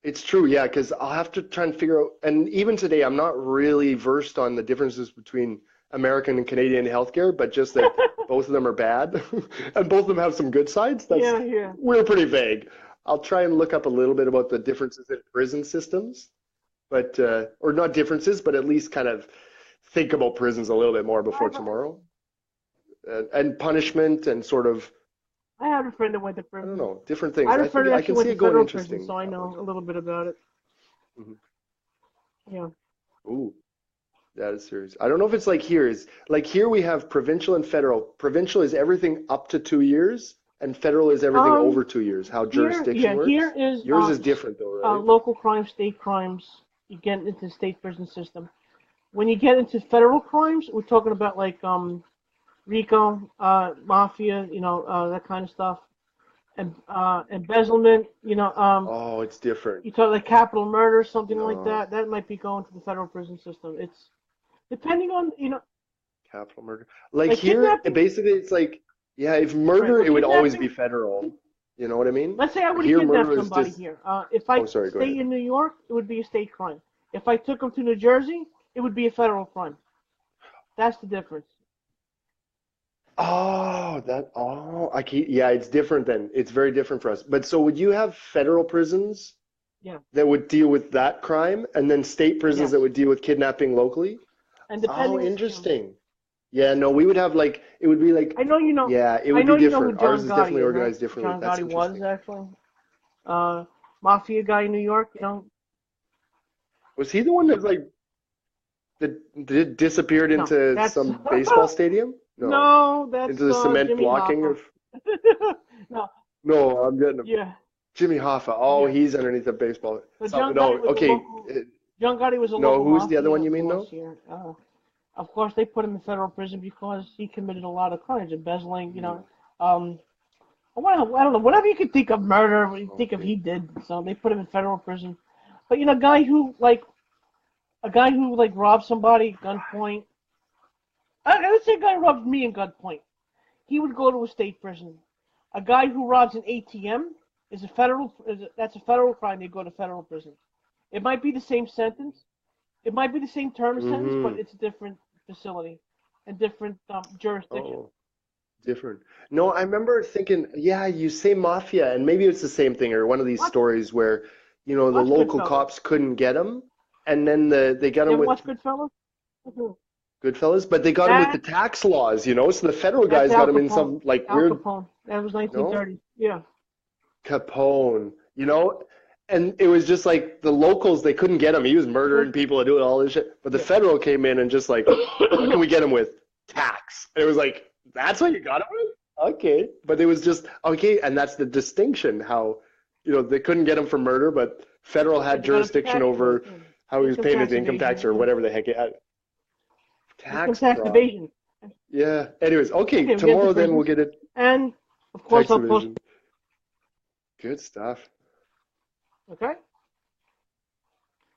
It's true, yeah, because I'll have to try and figure out, and even today, I'm not really versed on the differences between American and Canadian healthcare, but just that both of them are bad, and both of them have some good sides. Yeah, yeah. We're pretty vague. I'll try and look up a little bit about the differences in prison systems, but or not differences, but at least kind of think about prisons a little bit more before tomorrow, and punishment and sort of, I had a friend that went to I don't prison. know, different I things. had a I think friend that I actually can went see to it going federal prison, interesting so I that know way. a little bit about it. Mhm. Yeah. Ooh. That is serious. I don't know if it's like here. Is like here we have provincial and federal. Provincial is everything up to 2 years, and federal is everything over Um, 2 years. How jurisdiction here works. is Yours is different though, right? local crimes, state crimes. You get into the state prison system. When you get into federal crimes, we're talking about like RICO, mafia, that kind of stuff, and embezzlement. Oh, it's different. You talk like capital murder, something like No, that. That might be going to the federal prison system. It's depending on capital murder. Like like here, kidnapping. basically, it's like yeah, if Right. murder, Well, it would always be kidnapping. federal. You know what I mean? Let's say I would have Here, kidnapped murder is somebody just. here. If I Oh, sorry. Go stay ahead. in New York, it would be a state crime. If I took them to New Jersey, it would be a federal crime. That's the difference. Oh, I keep, yeah, it's different then. It's very different for us. But so would you have federal prisons Yeah. that would deal with that crime and then state prisons that Yes. would deal with kidnapping locally? And Oh, depending, interesting. Yeah, no, we would have like, it would be like, I know you know, yeah, it I would know be you know who different. Ours John is definitely Gotti is, right? organized differently. John That's Gotti was interesting. actually mafia guy in New York. Was he the one that like, that disappeared No, into that's some baseball stadium? No, no, that's into the cement Jimmy blocking Hoffa. of, No, no, I'm getting him. yeah, Jimmy Hoffa. Oh, yeah. he's underneath the baseball. But No, okay. John Gotti was a No, local who's the other one mafia you mean boss though? here. Of course, they put him in federal prison because he committed a lot of crimes, embezzling, I don't know, whatever you could think of, murder, what you think of, he did. So they put him in federal prison. But a guy who like robbed somebody at gunpoint. Let's say a guy robbed me at gunpoint. He would go to a state prison. A guy who robs an ATM that's a federal crime. They go to federal prison. It might be the same sentence. It might be the same term of sentence, but it's a different facility and different jurisdiction. Oh, different. No, I remember thinking, yeah, you say mafia, and maybe it's the same thing, or one of these Watch, stories where, the watch local Goodfellas. cops couldn't get him, and then they got You him ever with watch Goodfellas? Mhm. Goodfellas, but they got him with the That tax laws, so the federal that's guys Al got him in Capone. some like Al weird, Capone. That was no? 1930. Yeah. Capone, and it was just like the locals, they couldn't get him. He was murdering people and doing all this shit. But the Yeah. federal came in and just like, what can we get him with? Tax. And it was like, that's what you got him with? Okay. But it was just, okay. And that's the distinction, how, they couldn't get him for murder, but federal had They got him for jurisdiction tax over evasion. how he was Income paying tax his income tax or evasion. whatever the heck he had. Income Tax tax fraud. evasion. Yeah. Anyways, okay. Okay, we get Tomorrow the then we'll prisons. get it. And of course Tax I'll post. evasion. Good stuff. Okay.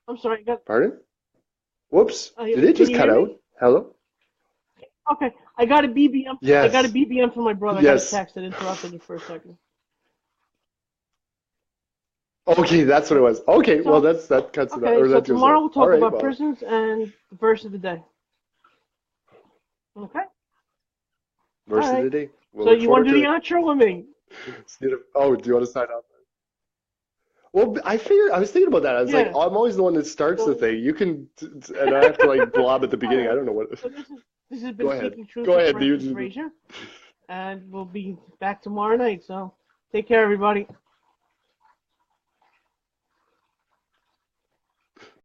I'm sorry. Pardon? Whoops. Did it Can just you cut hear out? me? Hello? Okay. I got a BBM. I got a Yes. BBM from my brother. I got a Yes. text that interrupted you for a second. Okay, that's what it was. Okay, well So that cuts it out, okay. or So that goes tomorrow out. we'll All talk right, about well, prisons and the verse of the day. Okay. verse All of right. the day. We'll So look you want forward to do to the it. outro with me? Oh, do you want to sign off? Well, I was thinking about that. I was like, Yeah. I'm always the one that starts the So thing. You can, and I have to like blob at the all beginning. I right. don't know what. So this has Go been ahead. Seeking Truth Go with ahead. Frank and Fraser, and we'll be back tomorrow night. So take care, everybody.